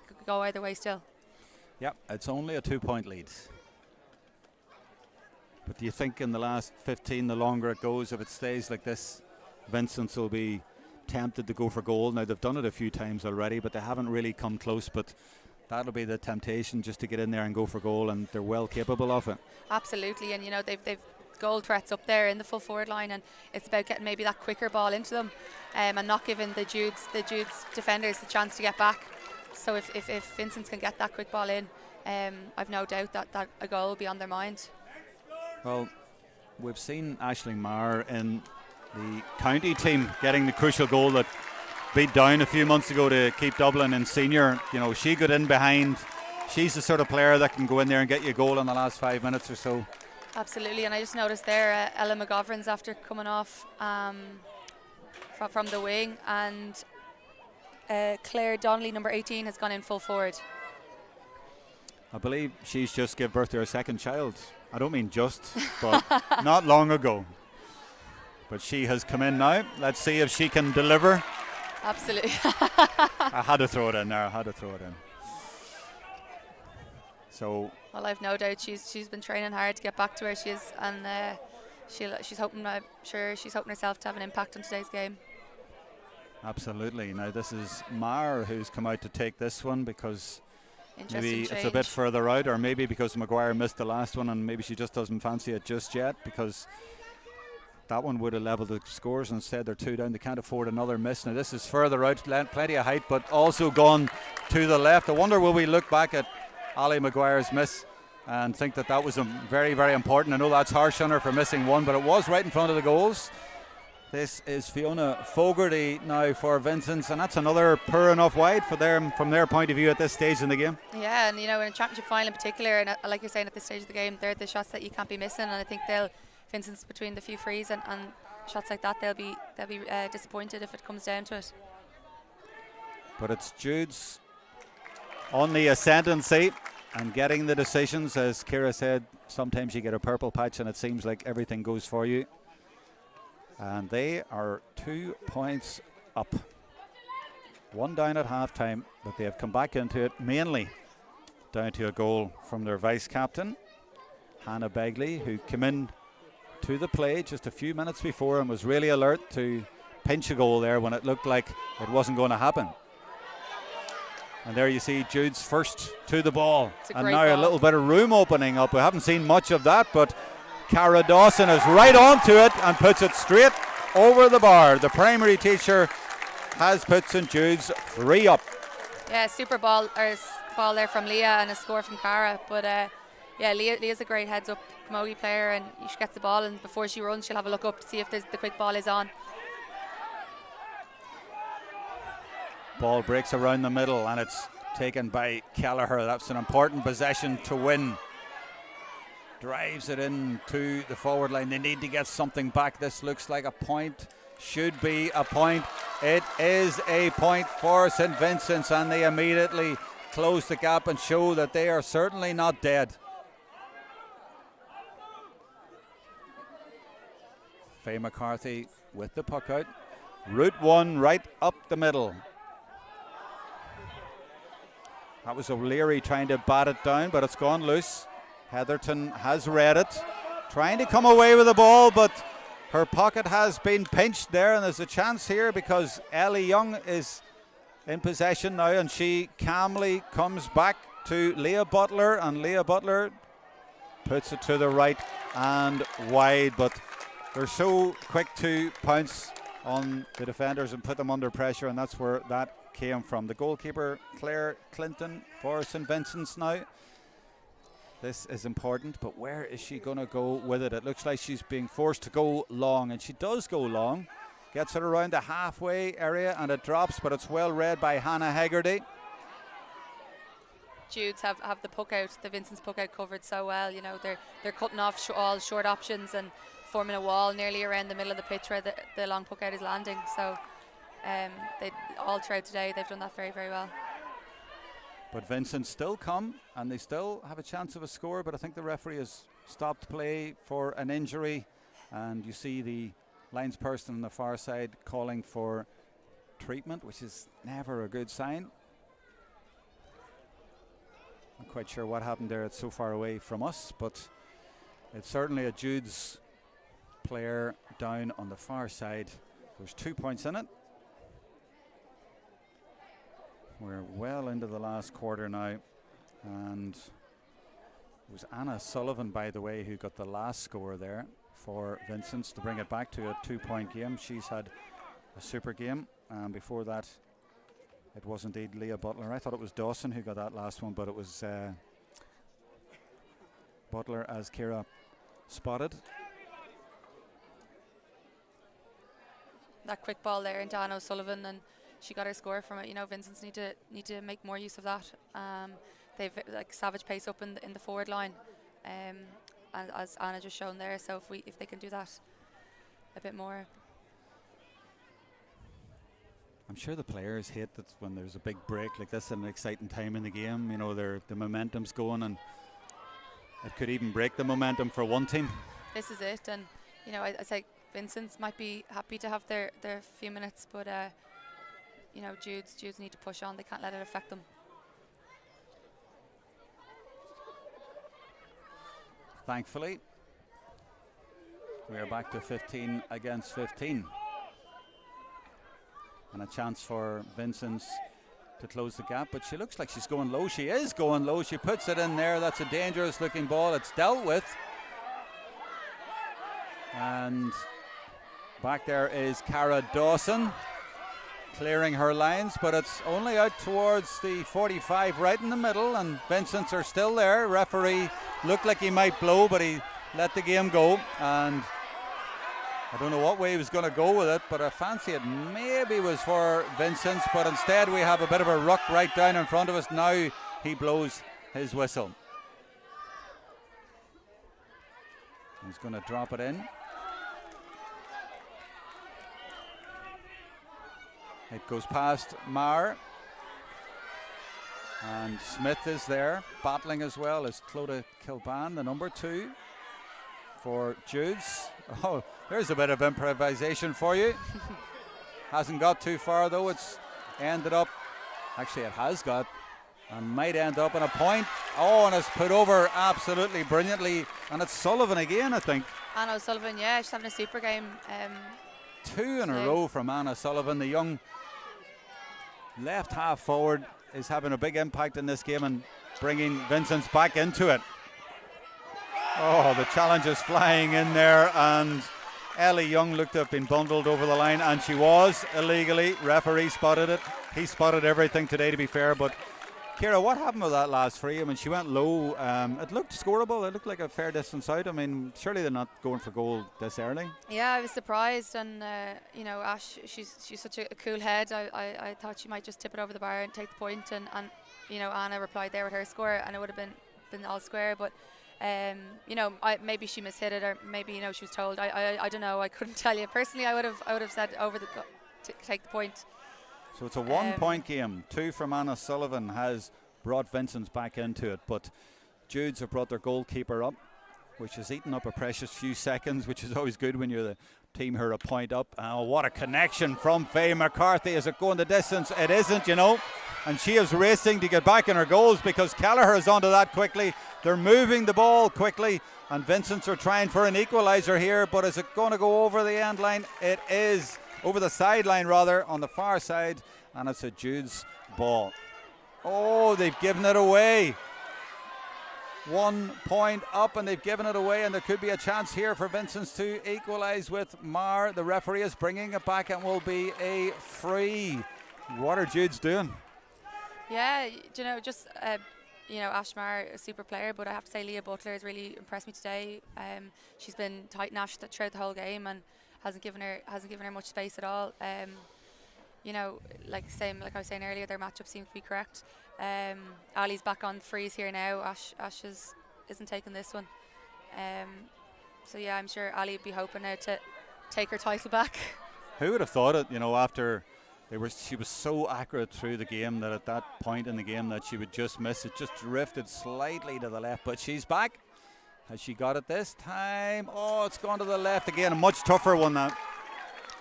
could go either way still. Yeah, it's only a 2-point lead. But do you think in the last 15, the longer it goes, if it stays like this, Vincent's will be tempted to go for goal? Now they've done it a few times already, but they haven't really come close. But that'll be the temptation, just to get in there and go for goal, and they're well capable of it. Absolutely, and they've goal threats up there in the full forward line, and it's about getting maybe that quicker ball into them, and not giving the Jude's defenders the chance to get back. So if Vincent can get that quick ball in, I've no doubt that a goal will be on their mind. Well, we've seen Aisling Maher in the county team getting the crucial goal that beat down a few months ago to keep Dublin in senior. She got in behind. She's the sort of player that can go in there and get you a goal in the last 5 minutes or so. Absolutely, and I just noticed there Ella McGovern's after coming off from the wing, and Claire Donnelly, number 18, has gone in full forward. I believe she's just given birth to her second child. I don't mean just, but not long ago. But she has come in now. Let's see if she can deliver. Absolutely. I had to throw it in there. So. Well, I've no doubt she's been training hard to get back to where she is, and she's hoping. I'm sure she's hoping herself to have an impact on today's game. Absolutely. Now this is Maher who's come out to take this one, because maybe change. It's a bit further out, or maybe because Maguire missed the last one and maybe she just doesn't fancy it just yet, because that one would have levelled the scores. Instead they're 2 down. They can't afford another miss. Now this is further out, plenty of height, but also gone to the left. I wonder, will we look back at Ali Maguire's miss and think that was a very, very important? I know that's harsh on her for missing one, but it was right in front of the goals. This is Fiona Fogarty now for Vincent, and that's another poor enough wide for them from their point of view at this stage in the game. Yeah, and in a championship final in particular, and like you're saying, at this stage of the game, they're the shots that you can't be missing, and I think Vincent's between the few frees and shots like that, they'll be disappointed if it comes down to it. But it's Jude's on the ascendancy and getting the decisions. As Ciara said, sometimes you get a purple patch and it seems like everything goes for you. And they are 2 points up. 1 down at half time, but they have come back into it mainly down to a goal from their vice captain, Hannah Begley, who came in to the play just a few minutes before and was really alert to pinch a goal there when it looked like it wasn't going to happen. And there you see Jude's first to the ball, and now a little bit of room opening up. We haven't seen much of that, but Cara Dawson is right onto it and puts it straight over the bar. The primary teacher has put St Jude's 3 up. Yeah, super ball there from Leah and a score from Cara. But Leah's a great heads up camogie player, and she gets the ball, and before she runs she'll have a look up to see if the quick ball is on. Ball breaks around the middle and it's taken by Kelleher. That's an important possession to win. Drives it into the forward line. They need to get something back. This looks like a point. Should be a point. It is a point for St Vincent's, and they immediately close the gap and show that they are certainly not dead. Faye McCarthy with the puck out. Route 1 right up the middle. That was O'Leary trying to bat it down, but it's gone loose. Heatherton has read it, trying to come away with the ball, but her pocket has been pinched there, and there's a chance here because Ellie Young is in possession now, and she calmly comes back to Leah Butler, and Leah Butler puts it to the right and wide, but they're so quick to pounce on the defenders and put them under pressure, and that's where that came from. The goalkeeper, Claire Clinton, for St Vincent's now. This is important, but where is she going to go with it? It looks like she's being forced to go long, and she does go long. Gets it around the halfway area, and it drops, but it's well read by Hannah Haggerty. Jude's have the puck out, the Vincent's puck out covered so well. You know, they're cutting off all short options and forming a wall nearly around the middle of the pitch where the long puck out is landing. So they all throughout today they've done that very, very well. But Vincent still come, and they still have a chance of a score, but I think the referee has stopped play for an injury, and you see the linesperson on the far side calling for treatment, which is never a good sign. I'm quite sure what happened there. It's so far away from us, but it's certainly a Jude's player down on the far side. There's 2 points in it. We're well into the last quarter now, and it was Anna Sullivan, by the way, who got the last score there for Vincent's to bring it back to a 2-point game. She's had a super game, and before that it was indeed Leah Butler. I thought it was Dawson who got that last one, but it was Butler, as Ciara spotted. That quick ball there into Anna O'Sullivan, and she got her score from it. You know, Vincent's need to make more use of that. They've like savage pace up in the forward line, and as Anna just shown there. So if they can do that a bit more. I'm sure the players hate that when there's a big break like this at an exciting time in the game. You know, the momentum's going, and it could even break the momentum for one team. This is it, and you know, I say Vincent's might be happy to have their few minutes, but you know, Jude's need to push on. They can't let it affect them. Thankfully, we are back to 15 against 15. And a chance for Vincent's to close the gap, but she looks like she's going low. She is going low. She puts it in there. That's a dangerous looking ball. It's dealt with. And back there is Cara Dawson clearing her lines, but it's only out towards the 45 right in the middle, and Vincent's are still there. Referee looked like he might blow, but he let the game go, and I don't know what way he was going to go with it, but I fancy it maybe was for Vincent's, but instead we have a bit of a ruck right down in front of us. Now he blows his whistle. He's going to drop it in. It goes past Marr, and Smith is there. Battling as well is Clodagh Kilban, the number 2 for Jude's. Oh, there's a bit of improvisation for you. Hasn't got too far though. It's ended up, actually it has got, and might end up on a point. Oh, and it's put over absolutely brilliantly, and it's Sullivan again, I think. Anna O'Sullivan, yeah, she's having a super game. 2 in a row from Anna Sullivan. The young left half forward is having a big impact in this game and bringing Vincent's back into it. Oh, the challenge is flying in there, and Ellie Young looked to have been bundled over the line, and she was illegally. Referee spotted it. He spotted everything today, to be fair. But Ciara, what happened with that last free? I mean, she went low. It looked scoreable. It looked like a fair distance out. I mean, surely they're not going for goal this early. Yeah, I was surprised, and you know, Ash, she's such a cool head. I thought she might just tip it over the bar and take the point, and you know, Anna replied there with her score, and it would have been all square, but. You know, maybe she mishit it, or maybe, you know, she was told. I don't know. I couldn't tell you. Personally, I would have said over the to take the point. So it's a 1-point game. 2 from Anna Sullivan has brought Vincent's back into it, but Jude's have brought their goalkeeper up, which has eaten up a precious few seconds, which is always good when you're the team who are a point up. Oh, what a connection from Faye McCarthy. Is it going the distance? It isn't, you know. And she is racing to get back in her goals because Kelleher is onto that quickly. They're moving the ball quickly, and Vincent's are trying for an equaliser here, but is it going to go over the end line? It is, over the sideline rather, on the far side, and it's a Jude's ball. Oh, they've given it away. 1 point up, and they've given it away, and there could be a chance here for Vincent to equalise with Maher. The referee is bringing it back and will be a free. What are Jude's doing? Yeah, just Ash Maher, a super player, but I have to say Leah Butler has really impressed me today. She's been tight and Ash throughout the whole game and hasn't given her much space at all. Like I was saying earlier, their matchup seems to be correct. Ali's back on freeze here now. Ash isn't taking this one. So yeah, I'm sure Ali would be hoping now to take her title back. Who would have thought it? After she was so accurate through the game that at that point in the game that she would just miss it. Just drifted slightly to the left, but she's back. Has she got it this time? Oh, it's gone to the left again. A much tougher one now.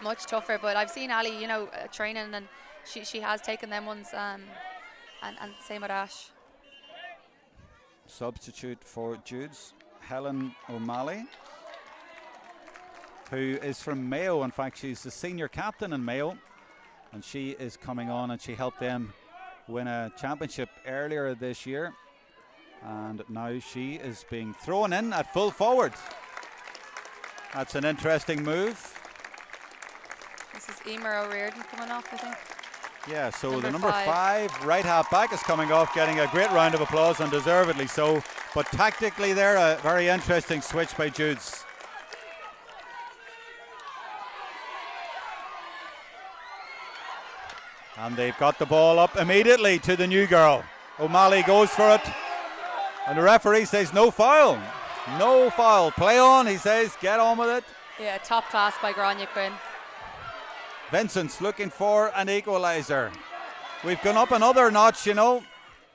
Much tougher, but I've seen Ali, training, and she has taken them ones, and same with Ash. Substitute for Jude's Helen O'Malley, who is from Mayo. In fact, she's the senior captain in Mayo, and she is coming on, and she helped them win a championship earlier this year, and now she is being thrown in at full forward. That's an interesting move. This is Emer O'Riordan coming off, I think. Yeah, so the number five right half back is coming off, getting a great round of applause, and deservedly so. But tactically there, a very interesting switch by Jude's. And they've got the ball up immediately to the new girl. O'Malley goes for it, and the referee says no foul. No foul. Play on, he says. Get on with it. Yeah, top class by Grania Quinn. Vincent's looking for an equaliser. We've gone up another notch,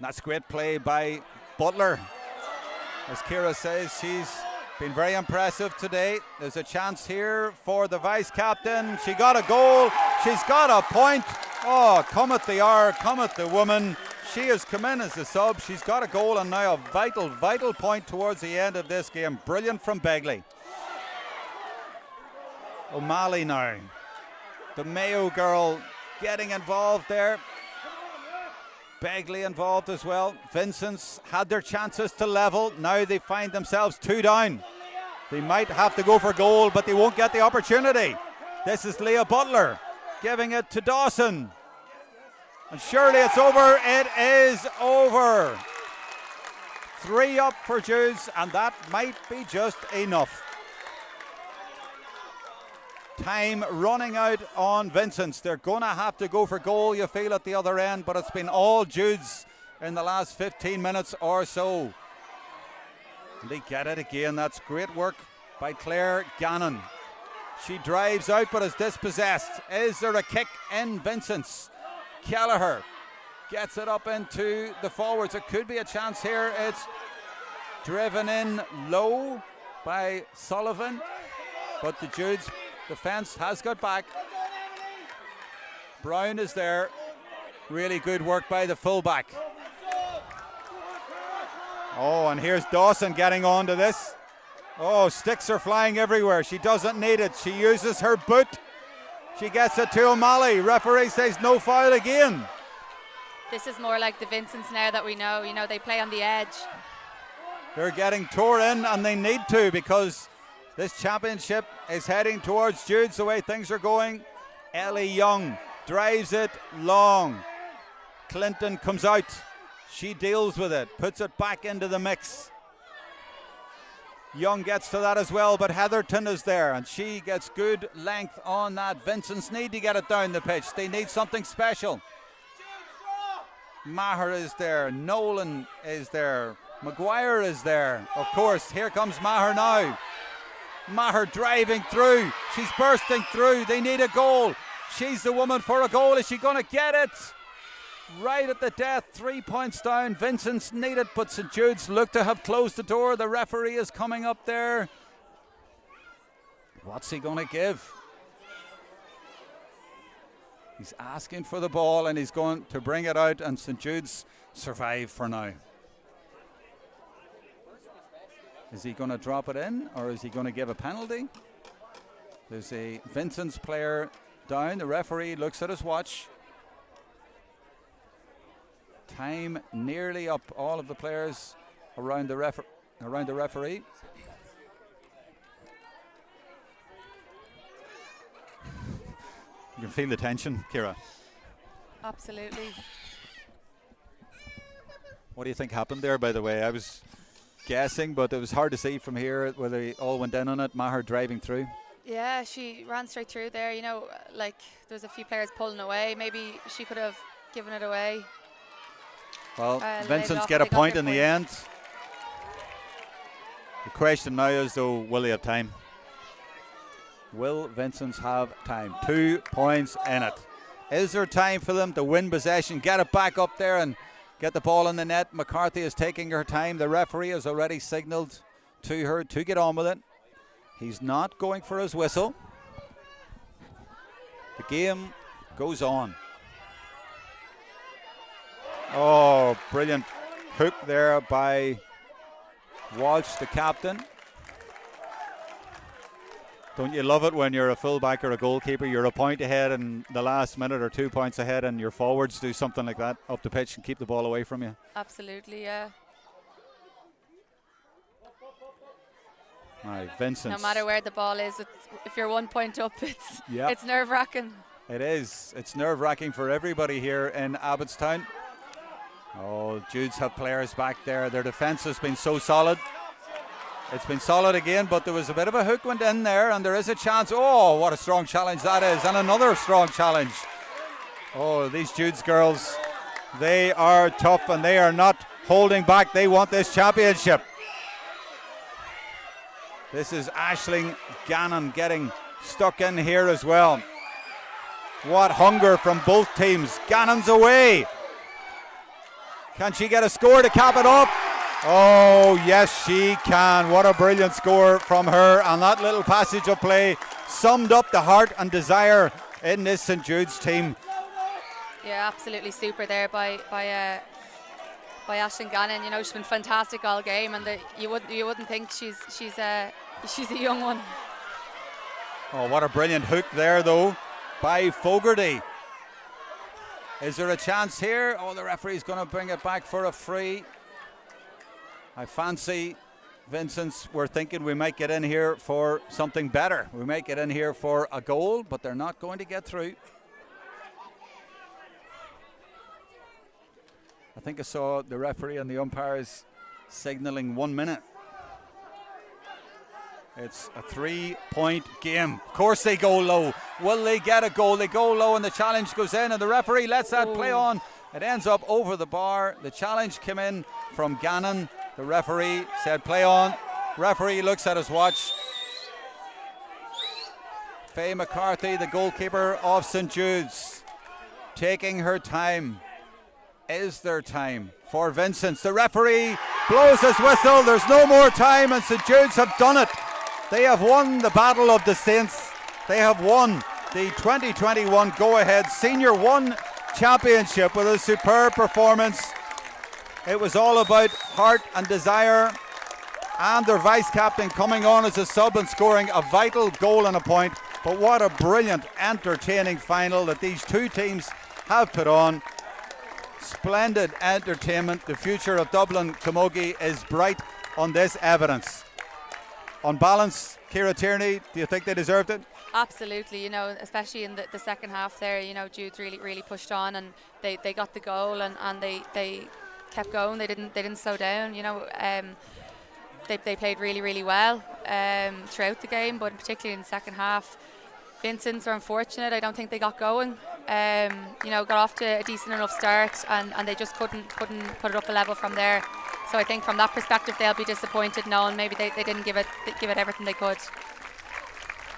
That's great play by Butler. As Ciara says, she's been very impressive today. There's a chance here for the vice-captain. She got a goal. She's got a point. Oh, cometh the hour, cometh the woman. She has come in as a sub. She's got a goal, and now a vital, vital point towards the end of this game. Brilliant from Begley. O'Malley now. The Mayo girl getting involved there. Begley involved as well. Vincent's had their chances to level. Now they find themselves 2 down. They might have to go for goal, but they won't get the opportunity. This is Leah Butler giving it to Dawson. And surely it's over. It is over. 3 up for Jude's, and that might be just enough. Time running out on Vincent's. They're going to have to go for goal, you feel, at the other end, but it's been all Jude's in the last 15 minutes or so. And they get it again. That's great work by Claire Gannon. She drives out but is dispossessed. Is there a kick in Vincent's? Kelleher gets it up into the forwards. It could be a chance here. It's driven in low by Sullivan, but the Jude's defence has got back. Brown is there. Really good work by the fullback. Oh, and here's Dawson getting onto this. Oh, sticks are flying everywhere. She doesn't need it. She uses her boot. She gets it to O'Malley. Referee says no foul again. This is more like the Vincents now that we know. They play on the edge. They're getting tore in, and they need to, because this championship is heading towards Jude's the way things are going. Ellie Young drives it long. Clinton comes out. She deals with it, puts it back into the mix. Young gets to that as well, but Heatherton is there, and she gets good length on that. Vincent's need to get it down the pitch. They need something special. Maher is there. Nolan is there. Maguire is there. Of course, here comes Maher now. Maher driving through. She's bursting through. They need a goal. She's the woman for a goal. Is she going to get it? Right at the death. 3 points down. Vincent's need it, but St Jude's look to have closed the door. The referee is coming up there. What's he going to give? He's asking for the ball, and he's going to bring it out, and St Jude's survive for now. Is he going to drop it in, or is he going to give a penalty? There's a Vincent's player down. The referee looks at his watch. Time nearly up. All of the players around the referee. You can feel the tension, Ciara. Absolutely. What do you think happened there, by the way? I was guessing, but it was hard to see from here whether they all went in on it. Maher driving through. Yeah, she ran straight through there. You know, like there was a few players pulling away. Maybe she could have given it away. Well, Vincent's get a point in the end. The question now is, though, will they have time? Will Vincent's have time? 2 points in it. Is there time for them to win possession, get it back up there and get the ball in the net? McCarthy is taking her time. The referee has already signalled to her to get on with it. He's not going for his whistle. The game goes on. Oh, brilliant hook there by Walsh, the captain. Don't you love it when you're a fullback or a goalkeeper, you're a point ahead in the last minute or 2 points ahead, and your forwards do something like that up the pitch and keep the ball away from you? Absolutely, yeah. All right, Vincent. No matter where the ball is, if you're 1 point up, it's nerve-wracking. It is. It's nerve-wracking for everybody here in Abbotstown. Oh, Jude's have players back there. Their defence has been so solid. It's been solid again, but there was a bit of a hook went in there, and there is a chance. Oh, what a strong challenge that is, and another strong challenge. Oh, these Jude's girls, they are tough, and they are not holding back. They want this championship. This is Aisling Gannon getting stuck in here as well. What hunger from both teams. Gannon's away. Can she get a score to cap it up? Oh, yes, she can. What a brilliant score from her. And that little passage of play summed up the heart and desire in this St. Jude's team. Yeah, absolutely super there by Aisling Gannon. You know, she's been fantastic all game, and you wouldn't think she's a young one. Oh, what a brilliant hook there, though, by Fogarty. Is there a chance here? Oh, the referee's going to bring it back for a free. I fancy Vincent's were thinking we might get in here for something better. We might get in here for a goal, but they're not going to get through. I think I saw the referee and the umpires signalling 1 minute. It's a 3-point game. Of course they go low. Will they get a goal? They go low and the challenge goes in, and the referee lets that play on. It ends up over the bar. The challenge came in from Gannon. The referee said play on. Referee looks at his watch. Faye McCarthy, the goalkeeper of St. Jude's, taking her time. Is there time for Vincent? The referee blows his whistle. There's no more time, and St. Jude's have done it. They have won the Battle of the Saints. They have won the 2021 Go-Ahead Senior 1 Championship with a superb performance. It was all about heart and desire, and their vice-captain coming on as a sub and scoring a vital goal and a point. But what a brilliant, entertaining final that these two teams have put on. Splendid entertainment. The future of Dublin Camogie is bright on this evidence. On balance, Ciara Tierney, do you think they deserved it? Absolutely, you know, especially in the second half there, you know, Jude really pushed on, and they got the goal, and they kept going. They didn't slow down, you know. They played really well throughout the game, but particularly in the second half. Vincent's are unfortunate. I don't think they got going. You know, got off to a decent enough start, and they just couldn't put it up a level from there. So I think from that perspective they'll be disappointed, knowing maybe they didn't give it everything they could.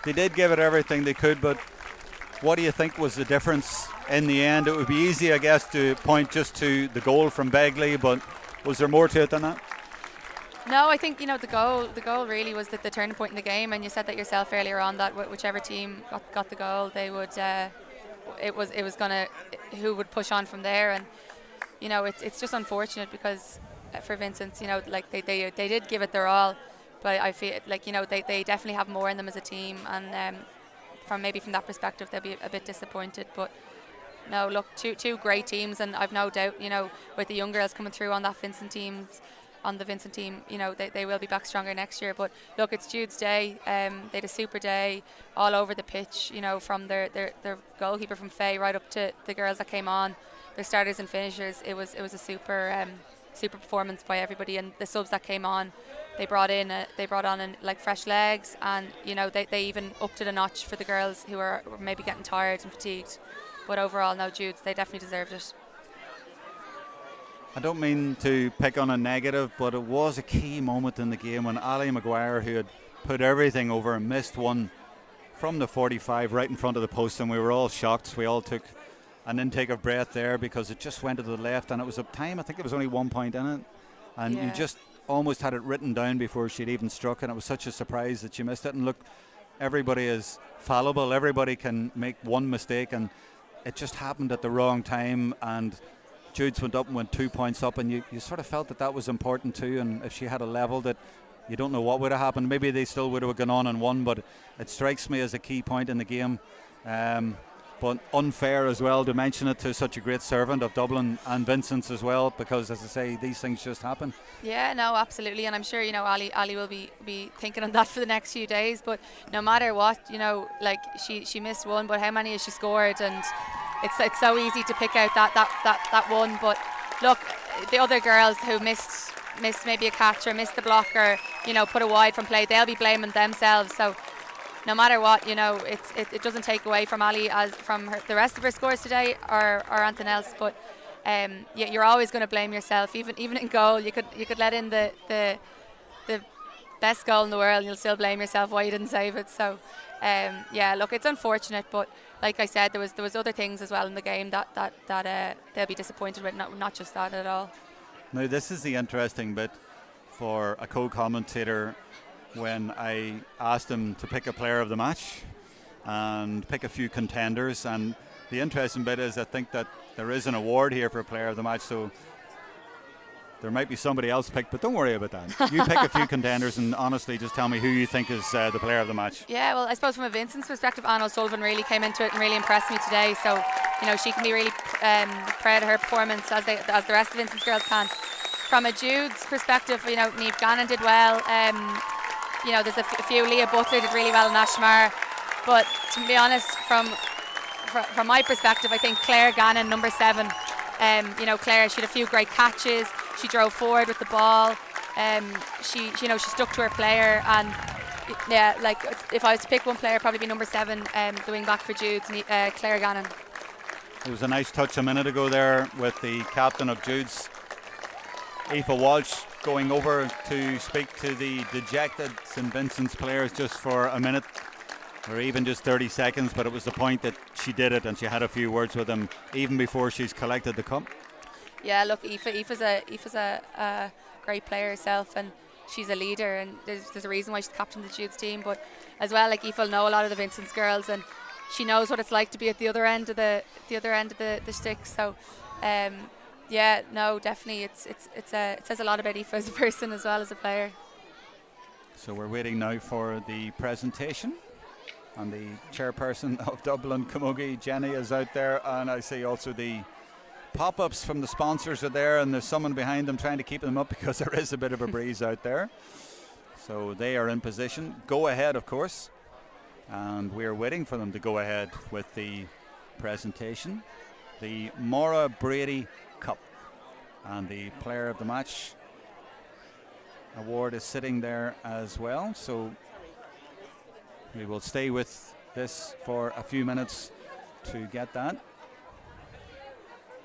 They did give it everything they could, but what do you think was the difference in the end? It would be easy, I guess, to point just to the goal from Begley, but was there more to it than that? No, I think, you know, the goal really was the turning point in the game, and you said that yourself earlier on that whichever team got the goal, they would it was gonna who would push on from there. And you know, it's just unfortunate because for Vincent, you know, like they did give it their all, but I feel like, you know, they definitely have more in them as a team, and from that perspective they'll be a bit disappointed. But no, look, two great teams, and I've no doubt, you know, with the young girls coming through on that Vincent team, on the Vincent team, they will be back stronger next year. But look, it's Jude's day. They had a super day all over the pitch, from their goalkeeper from Faye right up to the girls that came on, their starters and finishers. It was a super performance by everybody, and the subs that came on, they brought on like fresh legs, and they even upped it a notch for the girls who were maybe getting tired and fatigued. But overall, no, Jude's, they definitely deserved it. I don't mean to pick on a negative, but it was a key moment in the game when Ali Maguire, who had put everything over, missed one from the 45 right in front of the post, and we were all shocked. We all took an intake of breath there because it just went to the left, and it was a time, I think it was only 1 point in it, and you just almost had it written down before she'd even struck, and it was such a surprise that she missed it. And look, everybody is fallible, everybody can make one mistake, and it just happened at the wrong time, and Jude's went up and went 2 points up, and you sort of felt that was important too. And if she had a levelled it, you don't know what would have happened. Maybe they still would have gone on and won, but it strikes me as a key point in the game. But unfair as well to mention it to such a great servant of Dublin and Vincent's as well, because as I say, these things just happen. Yeah, no, absolutely, and I'm sure Ali will be thinking on that for the next few days. But no matter what, like she missed one, but how many has she scored? And it's so easy to pick out that one. But look, the other girls who missed maybe a catch or missed the block or put a wide from play, they'll be blaming themselves. So no matter what, it doesn't take away from Ali from the rest of her scores today or anything else. But you're always going to blame yourself. Even in goal, you could let in the best goal in the world, and you'll still blame yourself why you didn't save it. So look, it's unfortunate, but like I said, there was other things as well in the game that they'll be disappointed with. Not just that at all. Now this is the interesting bit for a co-commentator. When I asked him to pick a player of the match and pick a few contenders, and the interesting bit is I think that there is an award here for a player of the match, so there might be somebody else picked, but don't worry about that. You pick a few contenders and honestly just tell me who you think is the player of the match. Yeah, well, I suppose from a Vincent's perspective, Anne O'Sullivan really came into it and really impressed me today, so she can be really proud of her performance as the rest of Vincent's girls can. From a Jude's perspective, Naomh Gannon did well. There's a few. Leah Butler did really well in Ashmar, but to be honest, from my perspective, I think Claire Gannon, number 7. Claire, she had a few great catches. She drove forward with the ball. She stuck to her player, and like if I was to pick one player, probably be number 7, the wing back for Jude's, Claire Gannon. There was a nice touch a minute ago there with the captain of Jude's, Aoife Walsh, going over to speak to the dejected St Vincent's players just for a minute or even just 30 seconds, but it was the point that she did it and she had a few words with them even before she's collected the cup. Yeah, look, Aoife's a great player herself, and she's a leader, and there's a reason why she's captain of the Jude's team. But as well, like Aoife will know a lot of the Vincent's girls, and she knows what it's like to be at the other end of the stick. So no, definitely it says a lot about Aoife as a person as well as a player. So we're waiting now for the presentation, and the chairperson of Dublin Camogie, Jenny, is out there, and I see also the pop-ups from the sponsors are there, and there's someone behind them trying to keep them up because there is a bit of a breeze out there. So they are in position. Go ahead, of course, and we're waiting for them to go ahead with the presentation. The Maura Brady Cup, and the player of the match award is sitting there as well, so we will stay with this for a few minutes to get that.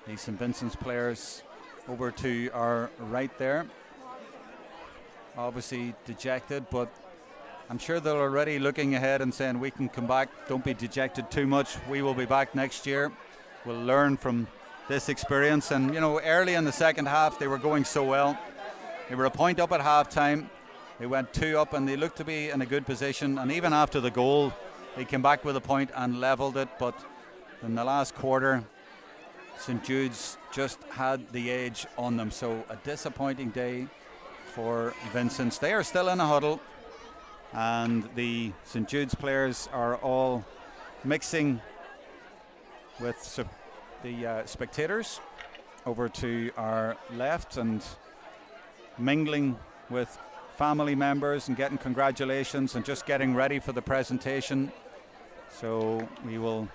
The St Vincent's players over to our right there, obviously dejected, but I'm sure they're already looking ahead and saying we can come back, don't be dejected too much, we will be back next year, we'll learn from this experience. And early in the second half they were going so well. They were a point up at half time, they went 2 up, and they looked to be in a good position, and even after the goal they came back with a point and levelled it. But in the last quarter, St Jude's just had the edge on them. So a disappointing day for Vincent's. They are still in a huddle, and the St Jude's players are all mixing with the spectators over to our left, and mingling with family members and getting congratulations and just getting ready for the presentation. So we will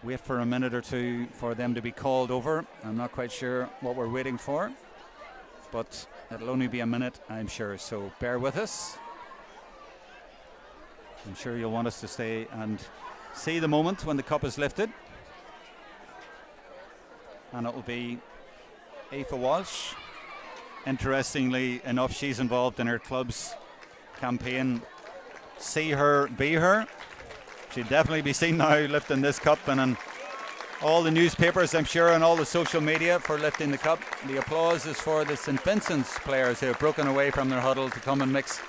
wait for a minute or two for them to be called over. I'm not quite sure what we're waiting for, but it'll only be a minute, I'm sure, so bear with us. I'm sure you'll want us to stay and see the moment when the cup is lifted. And it will be Aoife Walsh. Interestingly enough, she's involved in her club's campaign, See Her, Be Her. She'd definitely be seen now lifting this cup, and in all the newspapers, I'm sure, and all the social media for lifting the cup. The applause is for the St Vincent's players who have broken away from their huddle to come and mix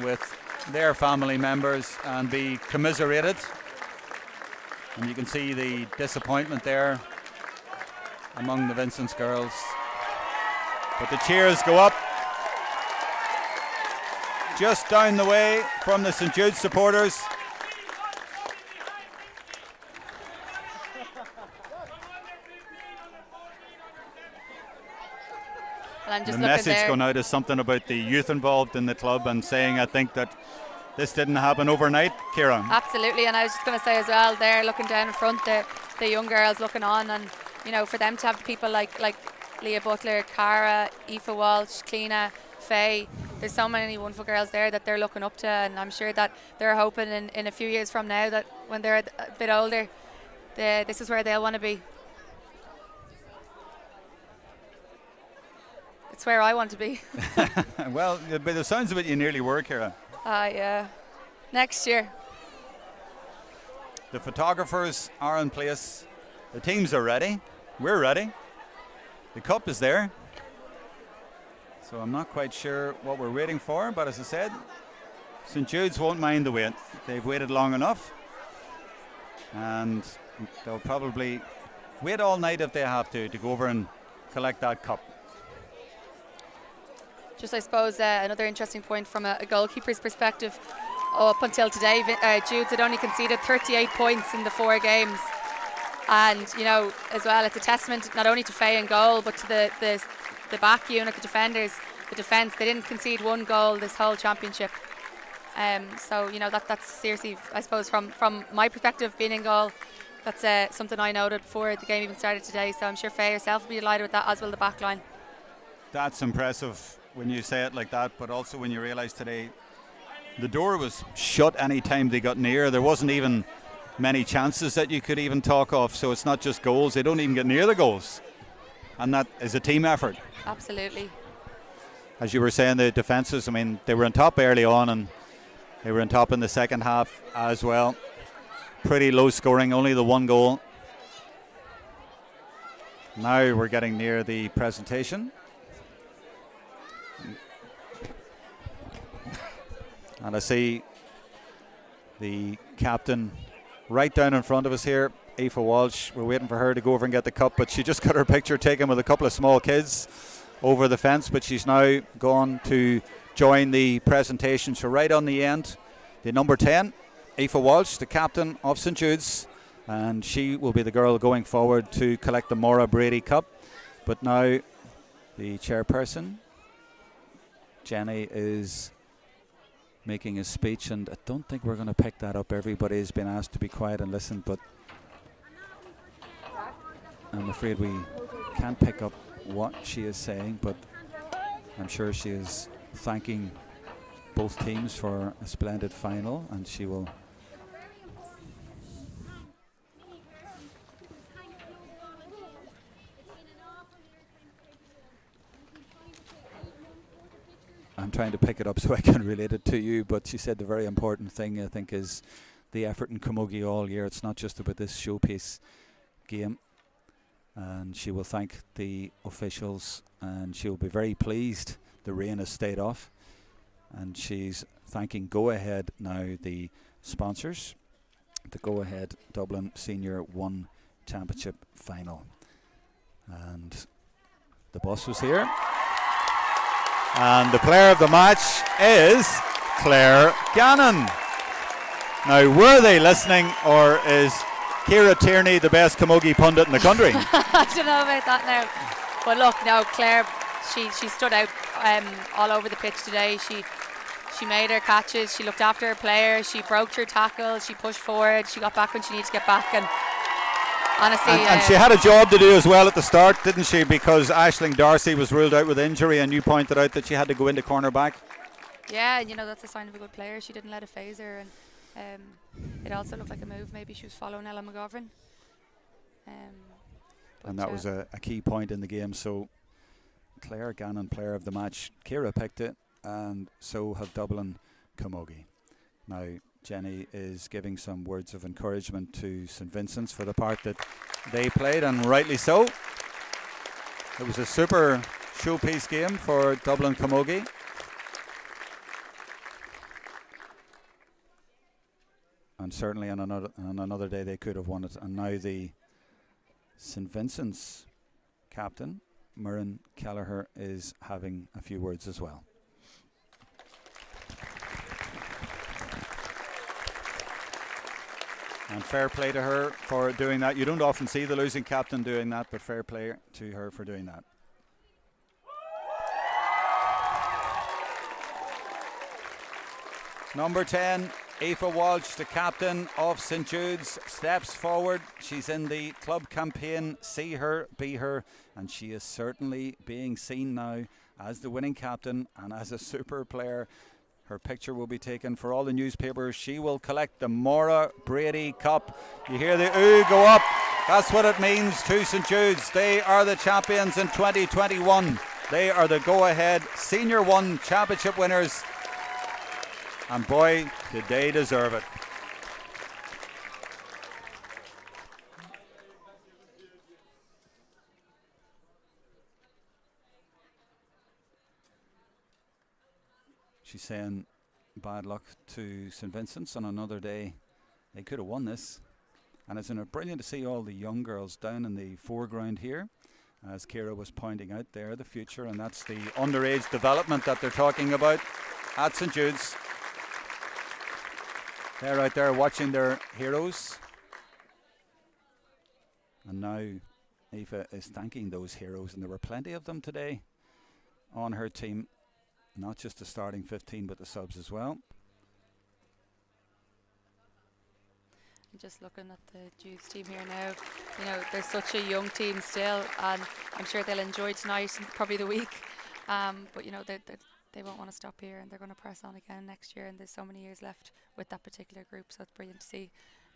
with their family members and be commiserated. And you can see the disappointment there among the Vincent's girls. But the cheers go up just down the way from the St Jude supporters. The message going out is something about the youth involved in the club and saying, I think, that this didn't happen overnight, Ciara. Absolutely, and I was just going to say as well, they're looking down in front, the young girls looking on, and you know, for them to have people like Leah Butler, Cara, Aoife Walsh, Cleena, Faye, there's so many wonderful girls there that they're looking up to, and I'm sure that they're hoping in a few years from now that when they're a bit older, this is where they'll want to be. It's where I want to be. Well, by the sounds of it, you nearly were, Ciara. Yeah. Next year. The photographers are in place. The teams are ready. We're ready. The cup is there. So I'm not quite sure what we're waiting for, but as I said, St Jude's won't mind the wait. They've waited long enough, and they'll probably wait all night if they have to go over and collect that cup. Just, I suppose, another interesting point from a goalkeeper's perspective. Up until today, Jude had only conceded 38 points in the 4 games. And, you know, as well, it's a testament not only to Faye and goal, but to the back unit, the defenders, the defence. They didn't concede 1 goal this whole championship. So, you know, that's seriously, I suppose, from my perspective, being in goal, that's something I noted before the game even started today. So I'm sure Faye herself will be delighted with that, as will the back line. That's impressive when you say it like that, but also when you realise today the door was shut any time they got near. There wasn't even many chances that you could even talk of, so it's not just goals. They don't even get near the goals, and that is a team effort. Absolutely. As you were saying, the defences, I mean, they were on top early on, and they were on top in the second half as well. Pretty low scoring, only the 1 goal. Now we're getting near the presentation. And I see the captain right down in front of us here, Aoife Walsh. We're waiting for her to go over and get the cup, but she just got her picture taken with a couple of small kids over the fence, but she's now gone to join the presentation. So right on the end, the number 10, Aoife Walsh, the captain of St Jude's, and she will be the girl going forward to collect the Maura Brady Cup. But now the chairperson, Jenny, is making a speech, and I don't think we're going to pick that up. Everybody's been asked to be quiet and listen, but I'm afraid we can't pick up what she is saying, but I'm sure she is thanking both teams for a splendid final, and she will I'm trying to pick it up so I can relate it to you, but she said the very important thing, I think, is the effort in Camogie all year. It's not just about this showpiece game, and she will thank the officials, and she will be very pleased the rain has stayed off, and she's thanking Go Ahead now, the sponsors, the Go Ahead Dublin Senior 1 Championship Final. And the bus was here. And the player of the match is Claire Gannon. Now, were they listening, or is Ciara Tierney the best camogie pundit in the country? I don't know about that now. But look, no, Claire, she stood out all over the pitch today. She made her catches, she looked after her players, she broke her tackles, she pushed forward, she got back when she needed to get back, and honestly... And she had a job to do as well at the start, didn't she? Because Aisling Darcy was ruled out with injury, and you pointed out that she had to go into corner back. Yeah, you know, that's a sign of a good player. She didn't let it phase her, and it also looked like a move. Maybe she was following Ella McGovern. And that was a key point in the game. So Claire Gannon, player of the match. Ciara picked it, and so have Dublin Camogie. Now Jenny is giving some words of encouragement to St Vincent's for the part that they played, and rightly so. It was a super showpiece game for Dublin Camogie. And certainly on another day they could have won it. And now the St Vincent's captain, Muireann Kelleher, is having a few words as well. And fair play to her for doing that. You don't often see the losing captain doing that, but fair play to her for doing that. Number 10, Aoife Walsh, the captain of St Jude's, steps forward. She's in the club campaign, See Her, Be Her, and she is certainly being seen now as the winning captain and as a super player. Her picture will be taken for all the newspapers. She will collect the Maura Brady Cup. You hear the ooh go up. That's what it means to St Jude's. They are the champions in 2021. They are the go-ahead Senior 1 championship winners. And boy, did they deserve it. She's saying bad luck to St Vincent's on another day. They could have won this. And isn't it brilliant to see all the young girls down in the foreground here? As Ciara was pointing out, they're the future, and that's the underage development that they're talking about at St Jude's. They're out there watching their heroes. And now Aoife is thanking those heroes, and there were plenty of them today on her team. Not just the starting 15, but the subs as well. Just looking at the Jude's team here now, you know, they're such a young team still, and I'm sure they'll enjoy tonight and probably the week. But you know, they won't want to stop here, and they're going to press on again next year, and there's so many years left with that particular group, so it's brilliant to see,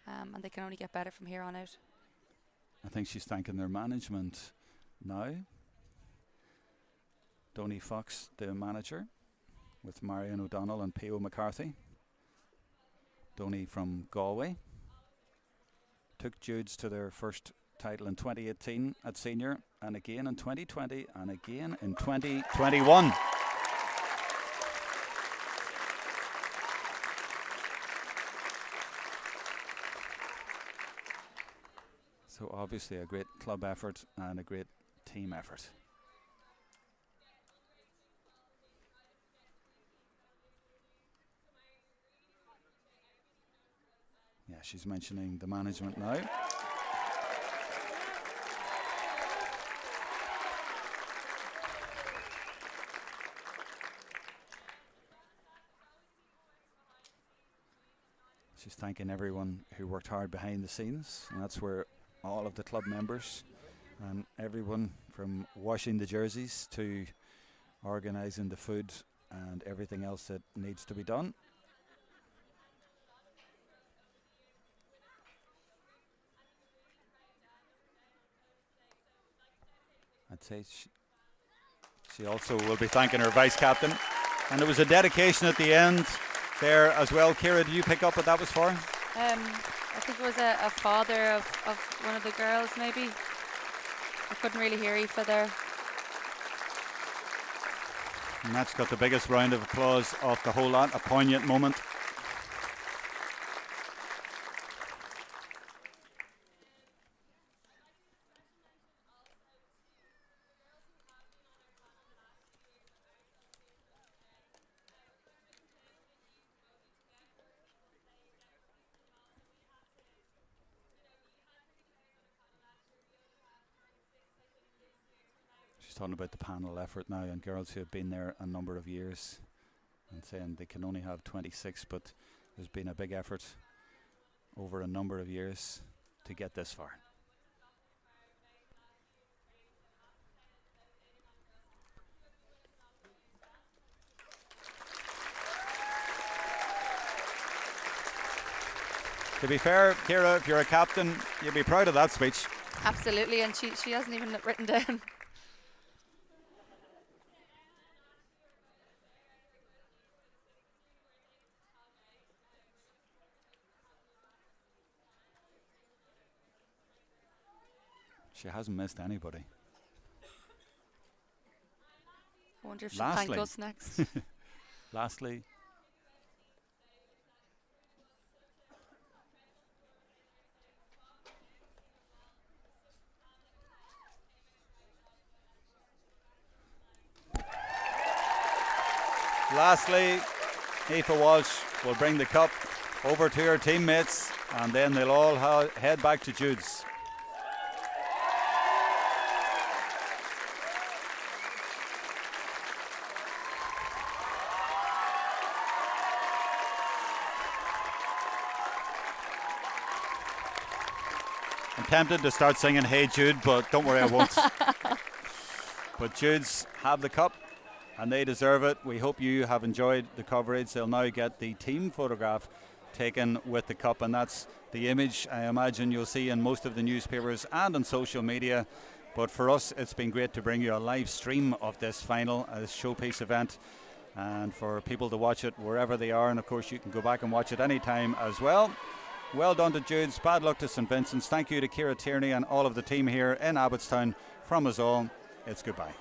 and they can only get better from here on out. I think she's thanking their management now. Donny Fox, the manager, with Marion O'Donnell and P.O. McCarthy. Donny from Galway took Jude's to their first title in 2018 at senior, and again in 2020, and again in 2021. So obviously a great club effort and a great team effort. Yeah, she's mentioning the management now. She's thanking everyone who worked hard behind the scenes, and that's where all of the club members and everyone from washing the jerseys to organising the food and everything else that needs to be done. I'd say she also will be thanking her vice captain, and it was a dedication at the end there as well. Ciara, did you pick up what that was for? I think it was a father of one of the girls, maybe. I couldn't really hear Aoife there. And that's got the biggest round of applause of the whole lot, a poignant moment. She's talking about the panel effort now and girls who have been there a number of years and saying they can only have 26, but there's been a big effort over a number of years to get this far. To be fair, Ciara, if you're a captain, you'd be proud of that speech. Absolutely, and she hasn't even written down. She hasn't missed anybody. I wonder if she'll thank us next. Lastly, Aoife Walsh will bring the cup over to her teammates, and then they'll all head back to Jude's. I'm tempted to start singing Hey Jude, but don't worry, I won't. But Jude's have the cup, and they deserve it. We hope you have enjoyed the coverage. They'll now get the team photograph taken with the cup, and that's the image I imagine you'll see in most of the newspapers and on social media. But for us, it's been great to bring you a live stream of this final, this showpiece event, and for people to watch it wherever they are. And of course, you can go back and watch it anytime as well. Well done to Jude's. Bad luck to St Vincent's. Thank you to Ciara Tierney and all of the team here in Abbotstown. From us all, it's goodbye.